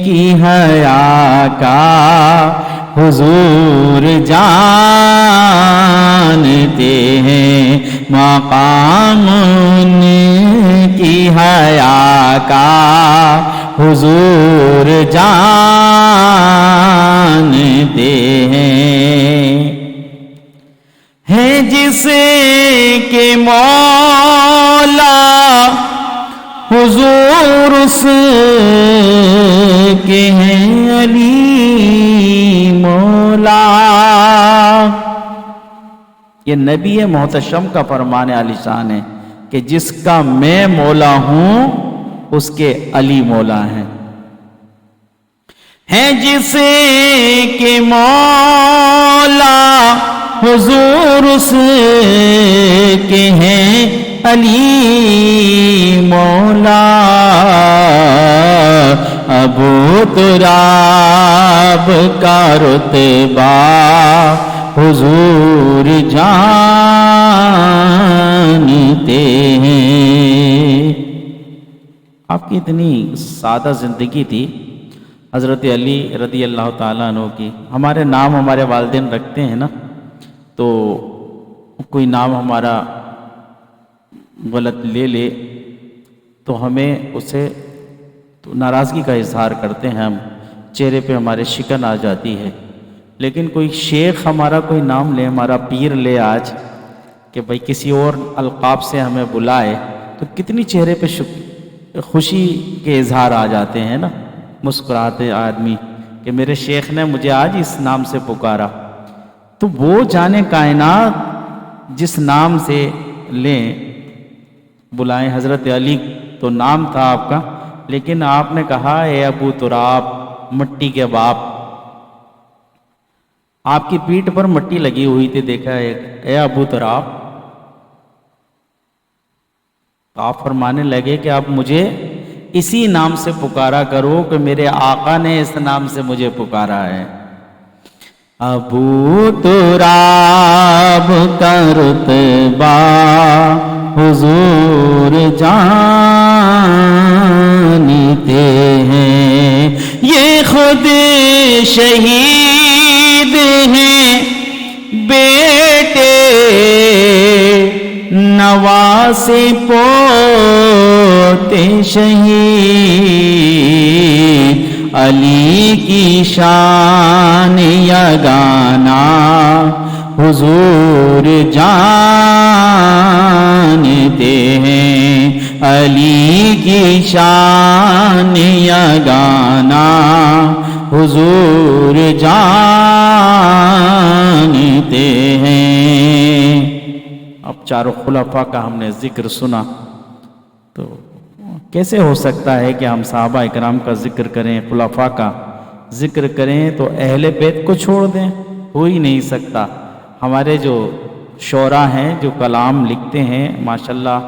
کی حیا کا حضور جانتے ہیں، مقام ان کی حیا کا حضور جانتے ہیں جس کے مولا حضور اس کے ہیں علی مولا۔ یہ نبی محتشم کا فرمان عالی شان ہے کہ جس کا میں مولا ہوں اس کے علی مولا ہیں۔ جس کے مولا حضور اس کے ہیں علی مولا۔ ابو تراب کا رتبہ حضور جانتے ہیں۔ آپ کی اتنی سادہ زندگی تھی حضرت علی رضی اللہ تعالیٰ عنہ کی۔ ہمارے نام ہمارے والدین رکھتے ہیں نا، تو کوئی نام ہمارا غلط لے لے تو ہمیں اسے تو ناراضگی کا اظہار کرتے ہیں، ہم چہرے پہ ہمارے شکن آ جاتی ہے۔ لیکن کوئی شیخ ہمارا کوئی نام لے، ہمارا پیر لے آج کہ بھائی کسی اور القاب سے ہمیں بلائے، تو کتنی چہرے پہ خوشی کے اظہار آ جاتے ہیں نا، مسکراتے آدمی کہ میرے شیخ نے مجھے آج اس نام سے پکارا۔ تو وہ جانے کائنات جس نام سے لیں بلائیں، حضرت علی تو نام تھا آپ کا، لیکن آپ نے کہا اے ابو تراب، مٹی کے باپ۔ آپ کی پیٹھ پر مٹی لگی ہوئی تھی، دیکھا اے ابو تراب۔ تو آپ فرمانے لگے کہ آپ مجھے اسی نام سے پکارا کرو کہ میرے آقا نے اس نام سے مجھے پکارا ہے۔ ابو تراب کا رتبہ حضور جانتے ہیں، یہ خود شہید ہیں بیٹے نواسے پوتے شہید، علی کی شان یگانا حضور جانتے ہیں، علی کی شان یگانا حضور جانتے ہیں۔ اب چاروں خلفاء کا ہم نے ذکر سنا، تو کیسے ہو سکتا ہے کہ ہم صحابہ اکرام کا ذکر کریں، خلفاء کا ذکر کریں تو اہل بیت کو چھوڑ دیں؟ ہو ہی نہیں سکتا۔ ہمارے جو شعراء ہیں جو کلام لکھتے ہیں ماشاءاللہ،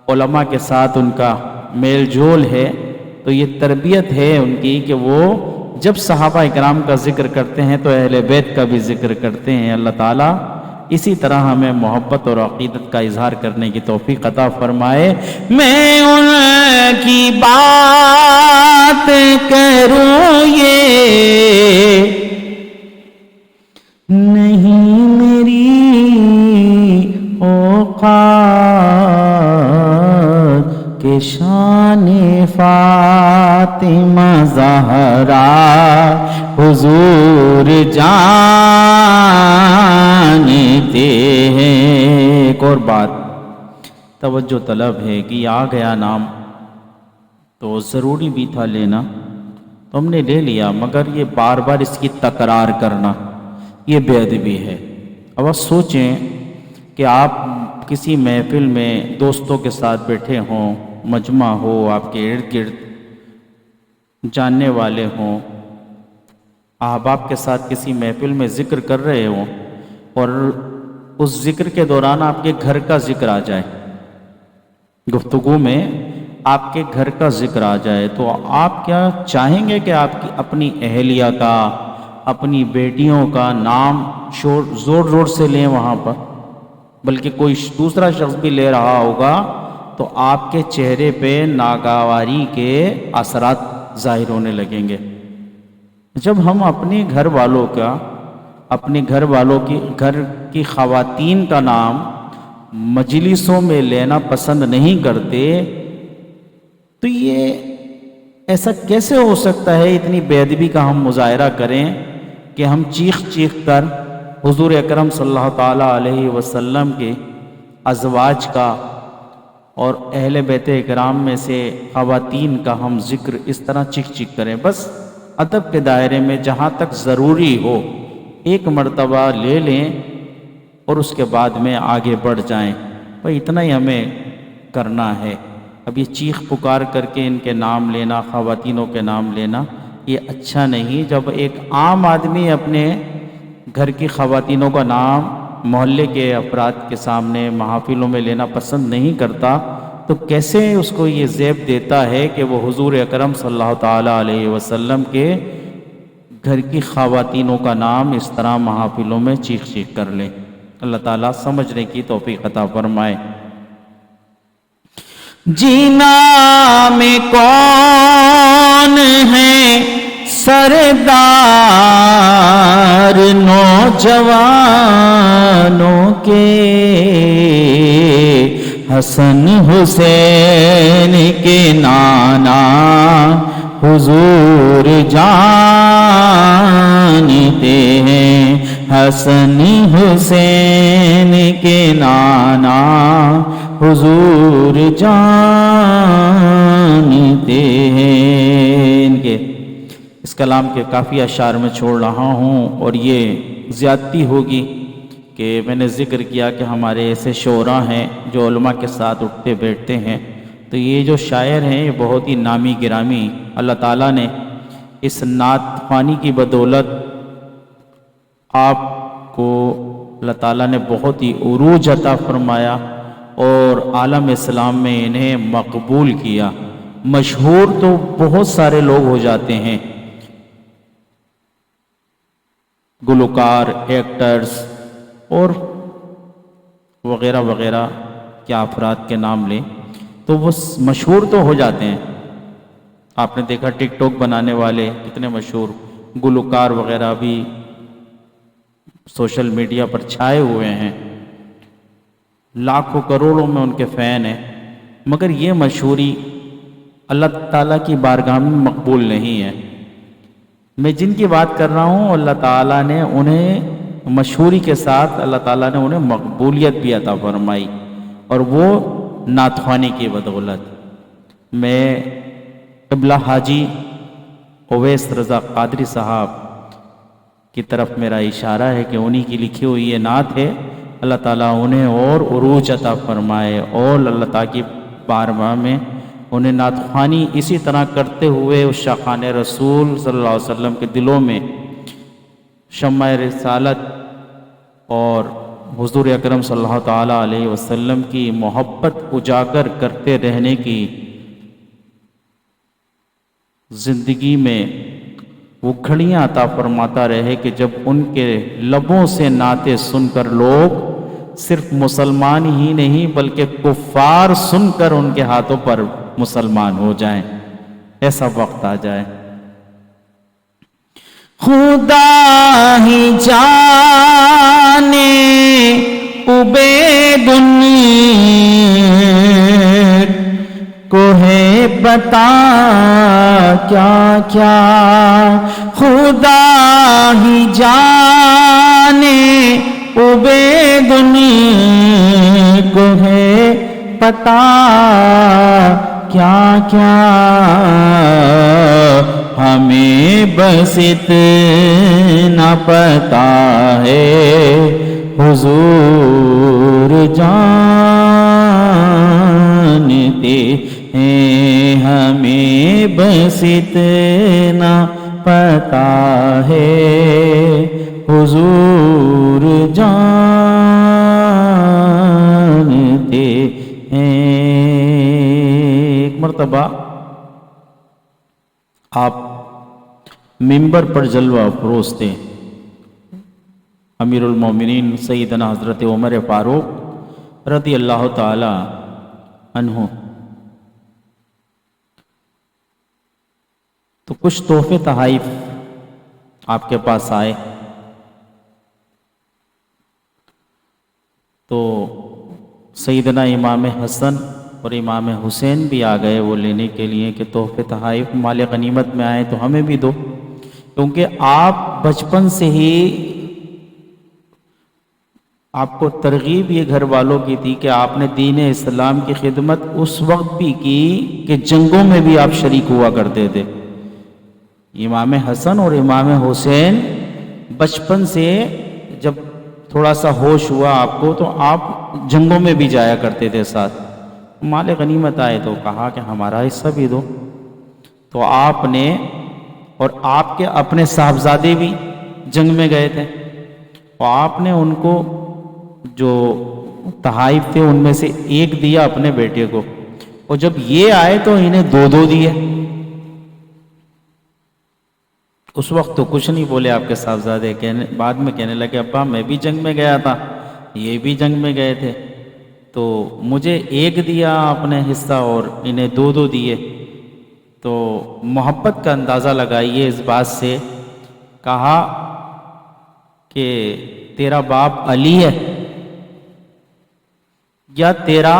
علماء کے ساتھ ان کا میل جول ہے، تو یہ تربیت ہے ان کی کہ وہ جب صحابہ اکرام کا ذکر کرتے ہیں تو اہل بیت کا بھی ذکر کرتے ہیں۔ اللہ تعالیٰ اسی طرح ہمیں محبت اور عقیدت کا اظہار کرنے کی توفیق عطا فرمائے۔ میں ان کی بات کروں یہ نہیں میری اوقات کہ شان فاطمہ زہرا حضور جانتے ہیں۔ ایک اور بات توجہ طلب ہے کہ آ گیا نام تو ضروری بھی تھا لینا، تو ہم نے لے لیا، مگر یہ بار بار اس کی تکرار کرنا یہ بے ادبی ہے۔ اب آپ سوچیں کہ آپ کسی محفل میں دوستوں کے ساتھ بیٹھے ہوں، مجمع ہو، آپ کے ارد گرد جاننے والے ہوں، احباب کے ساتھ کسی محفل میں ذکر کر رہے ہوں اور اس ذکر کے دوران آپ کے گھر کا ذکر آ جائے، گفتگو میں آپ کے گھر کا ذکر آ جائے، تو آپ کیا چاہیں گے کہ آپ کی اپنی اہلیہ کا، اپنی بیٹیوں کا نام زور زور سے لیں وہاں پر، بلکہ کوئی دوسرا شخص بھی لے رہا ہوگا تو آپ کے چہرے پہ ناگواری کے اثرات ظاہر ہونے لگیں گے۔ جب ہم اپنے گھر والوں کا، اپنے گھر کی خواتین کا نام مجلسوں میں لینا پسند نہیں کرتے، تو یہ ایسا کیسے ہو سکتا ہے؟ اتنی بے ادبی کا ہم مظاہرہ کریں کہ ہم چیخ چیخ کر حضور اکرم صلی اللہ تعالیٰ علیہ وسلم کے ازواج کا اور اہل بیت اکرام میں سے خواتین کا ہم ذکر اس طرح چیخ چیخ کریں۔ بس ادب کے دائرے میں جہاں تک ضروری ہو ایک مرتبہ لے لیں اور اس کے بعد میں آگے بڑھ جائیں، بھئی اتنا ہی ہمیں کرنا ہے۔ اب یہ چیخ پکار کر کے ان کے نام لینا، خواتینوں کے نام لینا، یہ اچھا نہیں۔ جب ایک عام آدمی اپنے گھر کی خواتینوں کا نام محلے کے افراد کے سامنے محافلوں میں لینا پسند نہیں کرتا، تو کیسے اس کو یہ زیب دیتا ہے کہ وہ حضور اکرم صلی اللہ تعالیٰ علیہ وسلم کے گھر کی خواتینوں کا نام اس طرح محافلوں میں چیخ چیخ کر لیں۔ اللہ تعالیٰ سمجھنے کی توفیق عطا فرمائے۔ جینا میں کون ہے سردار نوجوانوں کے، حسن حسین کے نانا حضور جانتے ہیں، حسن حسین کے نانا حضور جانتے ہیں۔ ان کے اس کلام کے کافی اشعار میں چھوڑ رہا ہوں، اور یہ زیادتی ہوگی کہ میں نے ذکر کیا کہ ہمارے ایسے شعراء ہیں جو علماء کے ساتھ اٹھتے بیٹھتے ہیں، تو یہ جو شاعر ہیں یہ بہت ہی نامی گرامی، اللہ تعالیٰ نے اس نعت خوانی کی بدولت آپ کو اللہ تعالیٰ نے بہت ہی عروج عطا فرمایا اور عالم اسلام میں انہیں مقبول کیا۔ مشہور تو بہت سارے لوگ ہو جاتے ہیں، گلوکار، ایکٹرز اور وغیرہ وغیرہ کیا افراد کے نام لیں تو وہ مشہور تو ہو جاتے ہیں۔ آپ نے دیکھا ٹک ٹاک بنانے والے کتنے مشہور، گلوکار وغیرہ بھی سوشل میڈیا پر چھائے ہوئے ہیں، لاکھوں کروڑوں میں ان کے فین ہیں، مگر یہ مشہوری اللہ تعالیٰ کی بارگاہ میں مقبول نہیں ہے۔ میں جن کی بات کر رہا ہوں اللہ تعالیٰ نے انہیں مشہوری کے ساتھ اللہ تعالیٰ نے انہیں مقبولیت بھی عطا فرمائی، اور وہ نعت خوانی کی بدولت۔ میں قبلہ حاجی اویس رضا قادری صاحب کی طرف میرا اشارہ ہے کہ انہی کی لکھی ہوئی یہ نعت ہے، اللہ تعالیٰ انہیں اور عروج عطا فرمائے، اور اللہ تعالیٰ کی بارگاہ میں انہیں نعت خوانی اسی طرح کرتے ہوئے اس شاخان رسول صلی اللہ علیہ وسلم کے دلوں میں شمع رسالت اور حضور اکرم صلی اللہ تعالیٰ علیہ وسلم کی محبت اجاگر کرتے رہنے کی زندگی میں وہ گھڑیاں عطا فرماتا رہے کہ جب ان کے لبوں سے نعتیں سن کر لوگ صرف مسلمان ہی نہیں بلکہ کفار سن کر ان کے ہاتھوں پر مسلمان ہو جائیں، ایسا وقت آ جائے۔ خدا ہی جانے عبید کو ہے بتا کیا کیا، خدا ہی جانے عبید کو ہے پتا کیا کیا، ہمیں بس اتنا پتا ہے حضور جانتے ہیں، ہمیں بس اتنا پتا ہے حضور جانتے ہیں۔ ایک مرتبہ آپ ممبر پر جلوہ افروز تھے امیر المومنین سیدنا حضرت عمر فاروق رضی اللہ تعالی عنہ. تو کچھ تحفے تحائف آپ کے پاس آئے تو سیدنا امام حسن اور امام حسین بھی آ گئے وہ لینے کے لیے کہ تحفے تحائف مال غنیمت میں آئے تو ہمیں بھی دو، کیونکہ آپ بچپن سے ہی آپ کو ترغیب یہ گھر والوں کی تھی کہ آپ نے دین اسلام کی خدمت اس وقت بھی کی کہ جنگوں میں بھی آپ شریک ہوا کرتے تھے. امام حسن اور امام حسین بچپن سے جب تھوڑا سا ہوش ہوا آپ کو تو آپ جنگوں میں بھی جایا کرتے تھے ساتھ. مال غنیمت آئے تو کہا کہ ہمارا حصہ بھی دو. تو آپ نے اور آپ کے اپنے صاحبزادے بھی جنگ میں گئے تھے اور آپ نے ان کو جو تحائف تھے ان میں سے ایک دیا اپنے بیٹے کو، اور جب یہ آئے تو انہیں دو دو دیے. اس وقت تو کچھ نہیں بولے آپ کے صاحبزادے، بعد میں کہنے لگے ابا میں بھی جنگ میں گیا تھا، یہ بھی جنگ میں گئے تھے، تو مجھے ایک دیا اپنے حصہ اور انہیں دو دو دیے. تو محبت کا اندازہ لگائیے اس بات سے. کہا کہ تیرا باپ علی ہے یا تیرا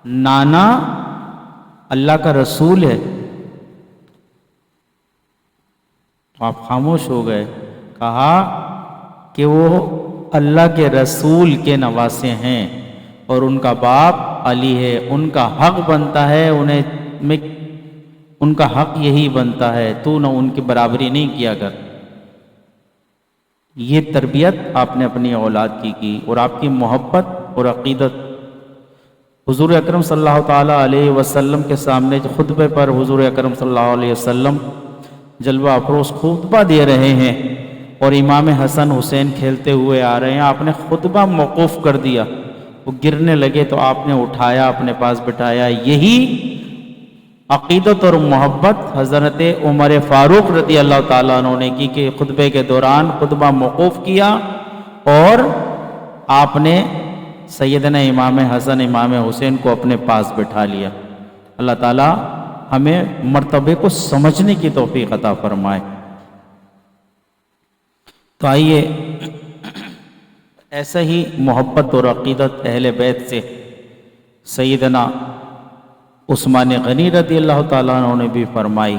نانا اللہ کا رسول ہے؟ تو آپ خاموش ہو گئے. کہا کہ وہ اللہ کے رسول کے نواسے ہیں اور ان کا باپ علی ہے، ان کا حق بنتا ہے ان کا حق یہی بنتا ہے، تو نہ ان کی برابری نہیں کیا کر. یہ تربیت آپ نے اپنی اولاد کی اور آپ کی محبت اور عقیدت. حضور اکرم صلی اللہ تعالیٰ علیہ وسلم کے سامنے خطبے پر حضور اکرم صلی اللہ علیہ وسلم جلوہ افروز خطبہ دے رہے ہیں اور امام حسن حسین کھیلتے ہوئے آ رہے ہیں. آپ نے خطبہ موقوف کر دیا، وہ گرنے لگے تو آپ نے اٹھایا، اپنے پاس بٹھایا. یہی عقیدت اور محبت حضرت عمر فاروق رضی اللہ تعالیٰ عنہ نے کی کہ خطبے کے دوران خطبہ موقوف کیا اور آپ نے سیدنا امام حسن امام حسین کو اپنے پاس بٹھا لیا. اللہ تعالیٰ ہمیں مرتبے کو سمجھنے کی توفیق عطا فرمائے. تو آئیے ایسا ہی محبت اور عقیدت اہل بیت سے سیدنا عثمان غنی رضی اللہ تعالیٰ عنہ نے بھی فرمائی.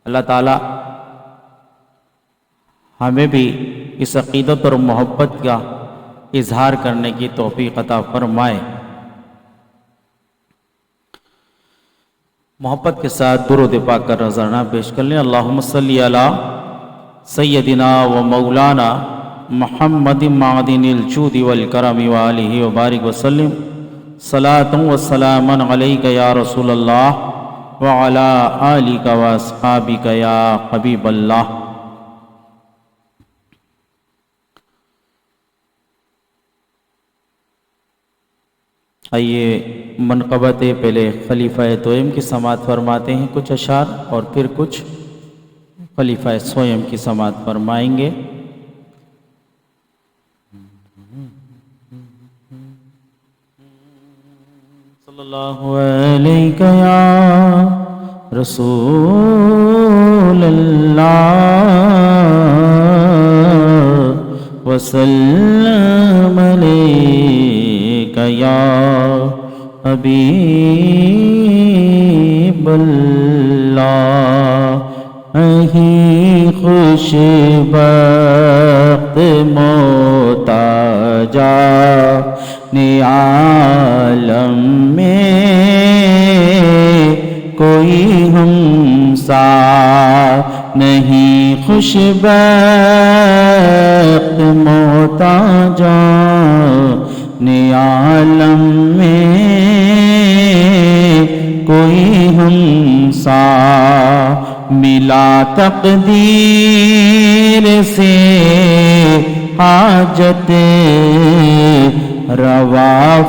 اللہ تعالیٰ ہمیں بھی اس عقیدت اور محبت کا اظہار کرنے کی توفیق عطا فرمائے. محبت کے ساتھ درود پاک کا نذرانہ پیش کر لیں. اللہم صلی علی سیدنا و مولانا محمد معدن الجود والکرم وآلہ وبارک وسلم. صلاۃ و سلاما علیک یا رسول اللہ وعلی آلک و اصحابک یا حبیب اللہ. آئیے منقبت پہلے خلیفہ توئم کی سماعت فرماتے ہیں کچھ اشعار اور پھر کچھ خلیفہ سوئم کی سماعت فرمائیں گے. صلی اللہ علیہ یا رسول اللہ وسلم علیک یا حبیب اللہ. اہی خوش بخت محتاجا عالم میں کوئی ہمسا نہیں. خوش بخت محتاجا عالم میں کوئی ہمسا ملا تقدیر سے حاجت روا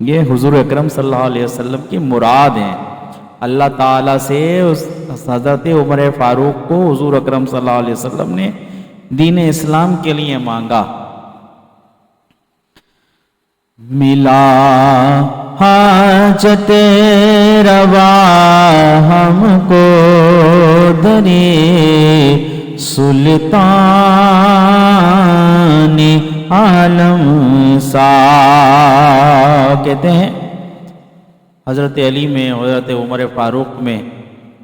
یہ حضور اکرم صلی اللہ علیہ وسلم کی مراد ہیں۔ اللہ تعالیٰ سے اس حضرت عمر فاروق کو حضور اکرم صلی اللہ علیہ وسلم نے دین اسلام کے لیے مانگا۔ ملا حاجت روا ہم کو درے سلطان عالم سا۔ کہتے ہیں حضرت علی میں حضرت عمر فاروق میں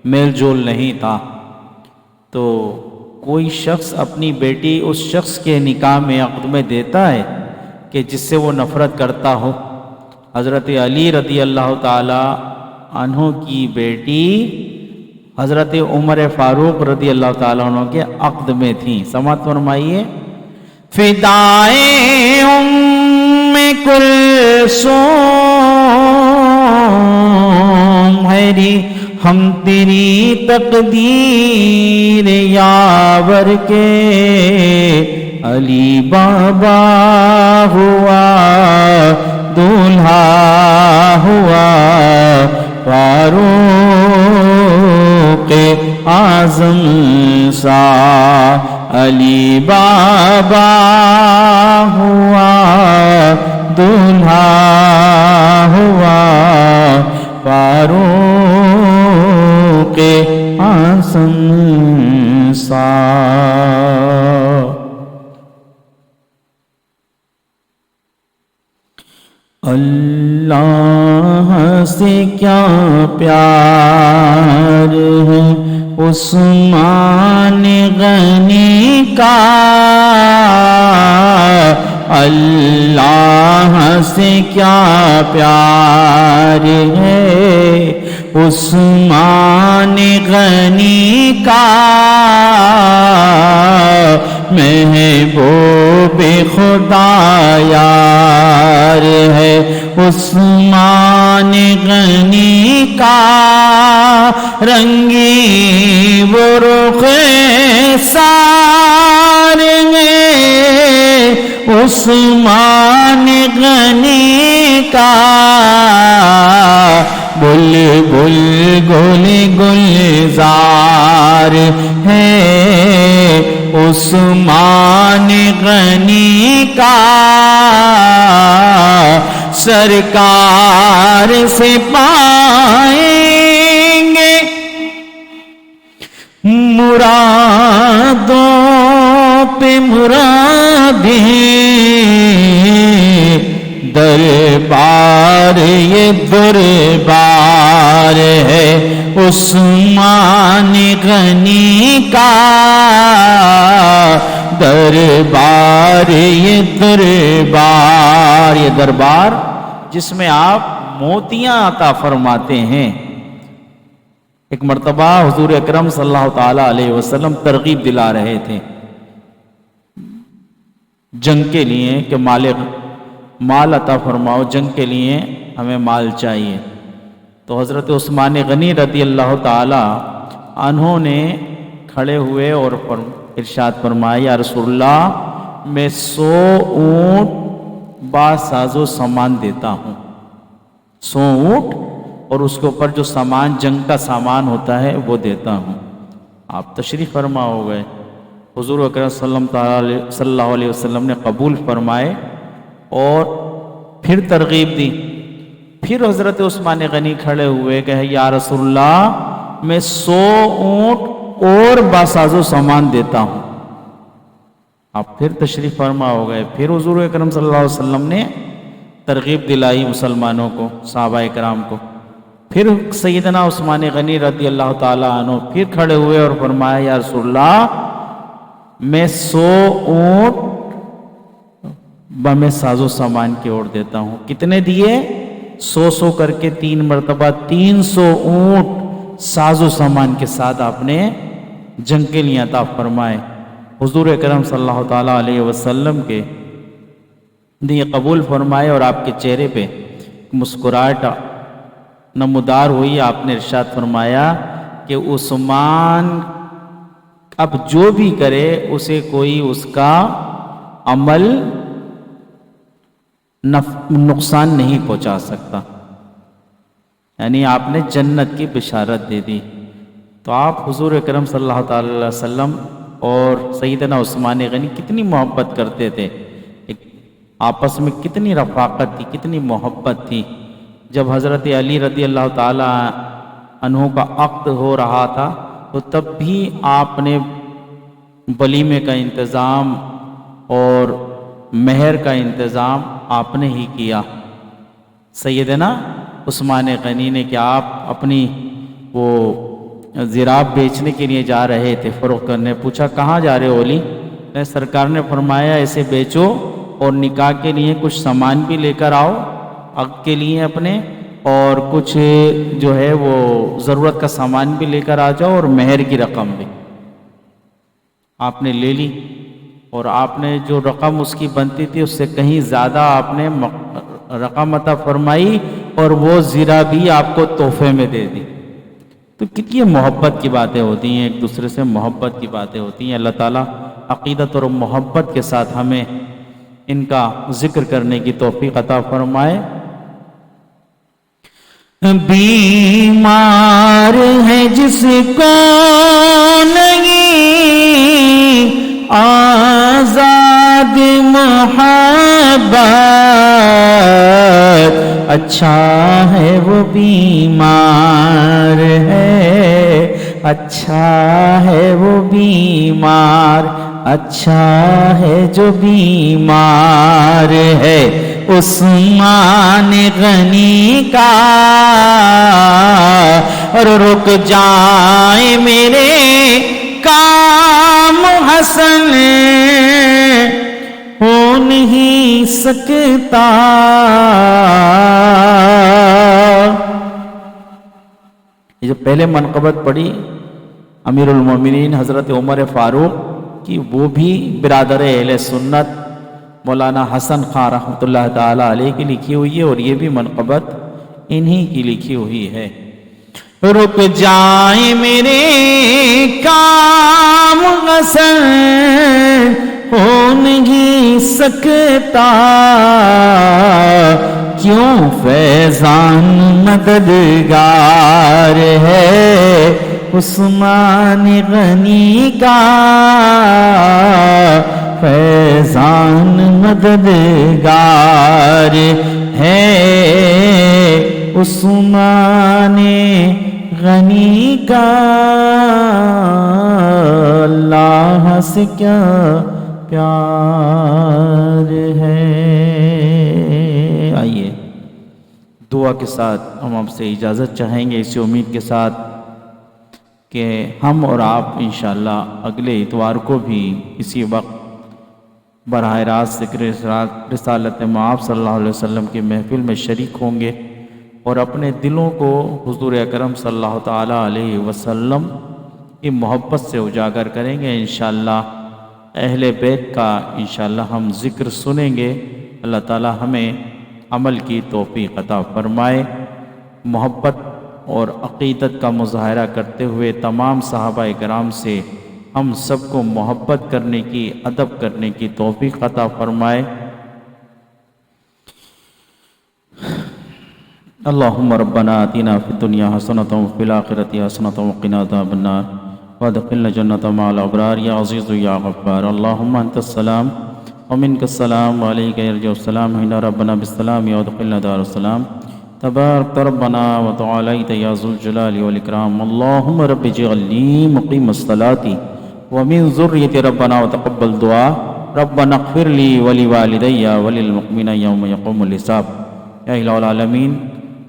میل جول نہیں تھا، تو کوئی شخص اپنی بیٹی اس شخص کے نکاح میں عقد میں دیتا ہے کہ جس سے وہ نفرت کرتا ہو۔ حضرت علی رضی اللہ تعالی عنہ کی بیٹی حضرت عمر فاروق رضی اللہ تعالیٰ عنہ کے عقد میں تھیں۔ سماعت فرمائیے۔ فدائے ام کلثوم ہری ہم تیری تقدیر یاور کے علی بابا ہوا دولہا ہوا فاروق اعظم سا علی بابا ہوا دولہا ہوا فاروق اعظم سا۔ اللہ سے کیا پیار ہے عثمان غنی کا، اللہ سے کیا پیار ہے عثمان غنی کا، محبوب خدا یار ہے عثمان غنی کا، رنگی وہ رخ سارے عثمان غنی کا، بل بل گل گلزار ہے عثمان غنی کا، سرکار سے پائیں گے مرادوں پہ مرادیں، دربار یہ دربار ہے عثمان غنی کا، دربار یہ دربار، یہ دربار جس میں آپ موتیاں عطا فرماتے ہیں۔ ایک مرتبہ حضور اکرم صلی اللہ تعالیٰ علیہ وسلم ترغیب دلا رہے تھے جنگ کے لیے کہ مال عطا فرماؤ، جنگ کے لیے ہمیں مال چاہیے۔ تو حضرت عثمان غنی رضی اللہ تعالیٰ عنہ نے کھڑے ہوئے اور ارشاد فرمایا، یا رسول اللہ میں 100 اونٹ با ساز و سامان دیتا ہوں، 100 اونٹ اور اس کے اوپر جو سامان جنگ کا سامان ہوتا ہے وہ دیتا ہوں۔ آپ تشریف فرما ہو گئے، حضور اکرم صلی اللہ علیہ وسلم نے قبول فرمائے اور پھر ترغیب دی۔ پھر حضرت عثمان غنی کھڑے ہوئے کہ یا رسول اللہ میں 100 اونٹ اور باساز و سامان دیتا ہوں۔ آپ پھر تشریف فرما ہو گئے، پھر حضور اکرم صلی اللہ علیہ وسلم نے ترغیب دلائی مسلمانوں کو، صحابہ کرام کو۔ پھر سیدنا عثمان غنی رضی اللہ تعالیٰ عنہ پھر کھڑے ہوئے اور فرمایا یا رسول اللہ میں 100 اونٹ میں ساز و سامان کی اور دیتا ہوں. کتنے دیے؟ 100 کر کے 3 مرتبہ 300 اونٹ ساز و سامان کے ساتھ آپ نے جنگ کے لیے عطا فرمائے. حضور اکرم صلی اللہ تعالیٰ علیہ وسلم کے یہ قبول فرمائے اور آپ کے چہرے پہ مسکراہٹ نمودار ہوئی. آپ نے ارشاد فرمایا کہ عثمان اب جو بھی کرے اسے کوئی اس کا عمل نقصان نہیں پہنچا سکتا. یعنی آپ نے جنت کی بشارت دے دی. تو آپ حضور اکرم صلی اللہ تعالی علیہ وسلم اور سیدنا عثمان غنی کتنی محبت کرتے تھے، آپس میں کتنی رفاقت تھی، کتنی محبت تھی. جب حضرت علی رضی اللہ تعالی عنہ کا عقد ہو رہا تھا تو تب بھی آپ نے ولیمے کا انتظام اور مہر کا انتظام آپ نے ہی کیا. سیدنا عثمان غنی نے کہ آپ اپنی وہ زراب بیچنے کے لیے جا رہے تھے، فروخت کرنے. پوچھا کہاں جا رہے ہو علی؟ سرکار نے فرمایا اسے بیچو اور نکاح کے لیے کچھ سامان بھی لے کر آؤ عقد کے لیے اپنے، اور کچھ جو ہے وہ ضرورت کا سامان بھی لے کر آ جاؤ اور مہر کی رقم بھی. آپ نے لے لی اور آپ نے جو رقم اس کی بنتی تھی اس سے کہیں زیادہ آپ نے رقم عطا فرمائی اور وہ زیرہ بھی آپ کو تحفے میں دے دی. تو کتنی محبت کی باتیں ہوتی ہیں، ایک دوسرے سے محبت کی باتیں ہوتی ہیں. اللہ تعالیٰ عقیدت اور محبت کے ساتھ ہمیں ان کا ذکر کرنے کی توفیق عطا فرمائے. بیمار ہے جس کو نہیں آزاد محبت، اچھا ہے وہ بیمار ہے، اچھا ہے وہ بیمار، اچھا ہے جو بیمار ہے عثمان غنی کا. اور رک جائیں میرے کام حسن ہو نہیں سکتا. یہ جو پہلے منقبت پڑھی امیر المومنین حضرت عمر فاروق کی، وہ بھی برادر اہل سنت مولانا حسن خان رحمۃ اللہ تعالیٰ علیہ کی لکھی ہوئی ہے، اور یہ بھی منقبت انہی کی لکھی ہوئی ہے. رک جائیں میرے کام حسن ہو نہیں سکتا، کیوں فیضان مددگار ہے عثمان غنی کا، فیضان مددگار ہے عثمان غنی کا. اللہ سے کیا پیار ہے. آئیے دعا کے ساتھ ہم آپ سے اجازت چاہیں گے، اسی امید کے ساتھ کہ ہم اور آپ انشاءاللہ اگلے اتوار کو بھی اسی وقت براہ راست ذکر رسالت مآب صلی اللہ علیہ وسلم کی محفل میں شریک ہوں گے اور اپنے دلوں کو حضور اکرم صلی اللہ تعالیٰ علیہ وسلم کی محبت سے اجاگر کریں گے. انشاءاللہ اہل بیت کا انشاءاللہ ہم ذکر سنیں گے. اللہ تعالیٰ ہمیں عمل کی توفیق عطا فرمائے. محبت اور عقیدت کا مظاہرہ کرتے ہوئے تمام صحابہ کرام سے ہم سب کو محبت کرنے کی، ادب کرنے کی توفیق عطا فرمائے. اللہم ربنا آتنا فی الدنیا حسنۃ وفی الآخرۃ حسنۃ وقنا عذاب النار وادخلنا جنۃ مع الابرار یا عزیز یا غفار. اللہم انت السلام ومنک السلام وعلیک یرجع السلام حین ربنا بالسلام وادخلنا دار السلام. تبارک ربنا وتعالیت یا ذو الجلال والاکرام. اللہم رب اجعلنی مقیم الصلاۃ ومن ذریتی ربنا وتقبل دعا. ربنا اغفر لی ولوالدی وللمؤمنین یوم یقوم الحساب. یا الہ العالمین،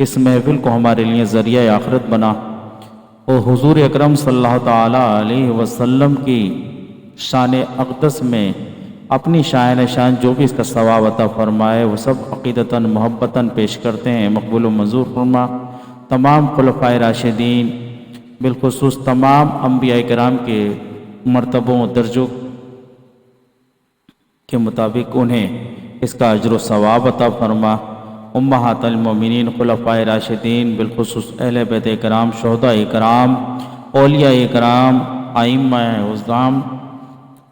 اس محفل کو ہمارے لیے ذریعہ آخرت بنا اور حضور اکرم صلی اللہ تعالیٰ علیہ وسلم کی شان اقدس میں اپنی شان جو بھی اس کا ثواب عطا فرمائے وہ سب عقیدتاً محبتاً پیش کرتے ہیں، مقبول و منظور فرما۔ تمام خلفائے راشدین بالخصوص تمام انبیاء کرام کے مرتبوں و درجوں کے مطابق انہیں اس کا اجر و ثواب عطا فرما۔ امہات المومنین، خلفائے راشدین بالخصوص اہل بیت کرام، شہداء کرام، اولیاء کرام، ائمہ اعظام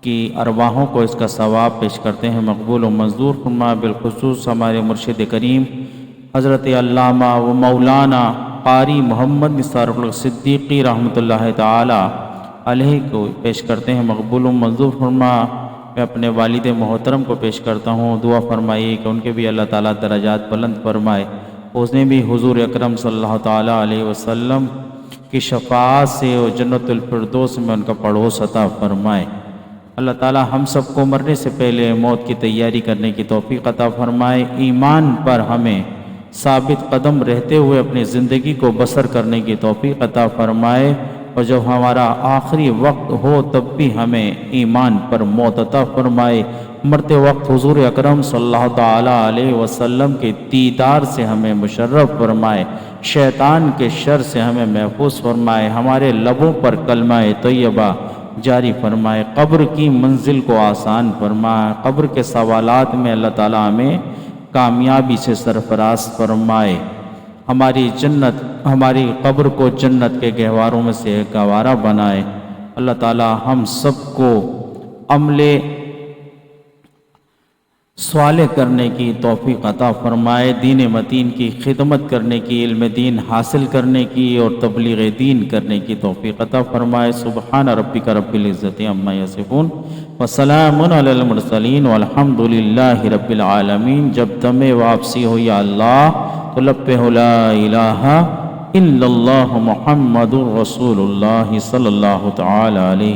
کی ارواحوں کو اس کا ثواب پیش کرتے ہیں، مقبول و منظور فرما۔ بالخصوص ہمارے مرشد کریم حضرت علامہ و مولانا قاری محمد نثار الحق صدیقی رحمۃ اللہ تعالی علیہ کو پیش کرتے ہیں، مقبول و منظور فرما۔ میں اپنے والد محترم کو پیش کرتا ہوں، دعا فرمائیے کہ ان کے بھی اللہ تعالیٰ درجات بلند فرمائے، اس نے بھی حضور اکرم صلی اللہ تعالیٰ علیہ وسلم کی شفاعت سے اور جنت الفردوس میں ان کا پڑوس عطا فرمائے۔ اللہ تعالیٰ ہم سب کو مرنے سے پہلے موت کی تیاری کرنے کی توفیق عطا فرمائے، ایمان پر ہمیں ثابت قدم رہتے ہوئے اپنی زندگی کو بسر کرنے کی توفیق عطا فرمائے، اور جب ہمارا آخری وقت ہو تب بھی ہمیں ایمان پر موت عطا فرمائے، مرتے وقت حضور اکرم صلی اللہ تعالیٰ علیہ وسلم کے دیدار سے ہمیں مشرف فرمائے، شیطان کے شر سے ہمیں محفوظ فرمائے، ہمارے لبوں پر کلمہ طیبہ جاری فرمائے، قبر کی منزل کو آسان فرمائے، قبر کے سوالات میں اللہ تعالیٰ ہمیں کامیابی سے سرفراز فرمائے، ہماری قبر کو جنت کے گہواروں میں سے گہوارہ بنائے۔ اللہ تعالیٰ ہم سب کو عمل صالح کرنے کی توفیق عطا فرمائے، دین متین کی خدمت کرنے کی، علم دین حاصل کرنے کی اور تبلیغ دین کرنے کی توفیق عطا فرمائے۔ سبحان ربک رب العزت عما یصفون وسلام علی المرسلین والحمد للہ رب العالمین۔ جب دم واپسی ہو یا اللہ تو لب پہ لا الہ الا اللہ محمد رسول اللہ صلی اللہ تعالی علیہ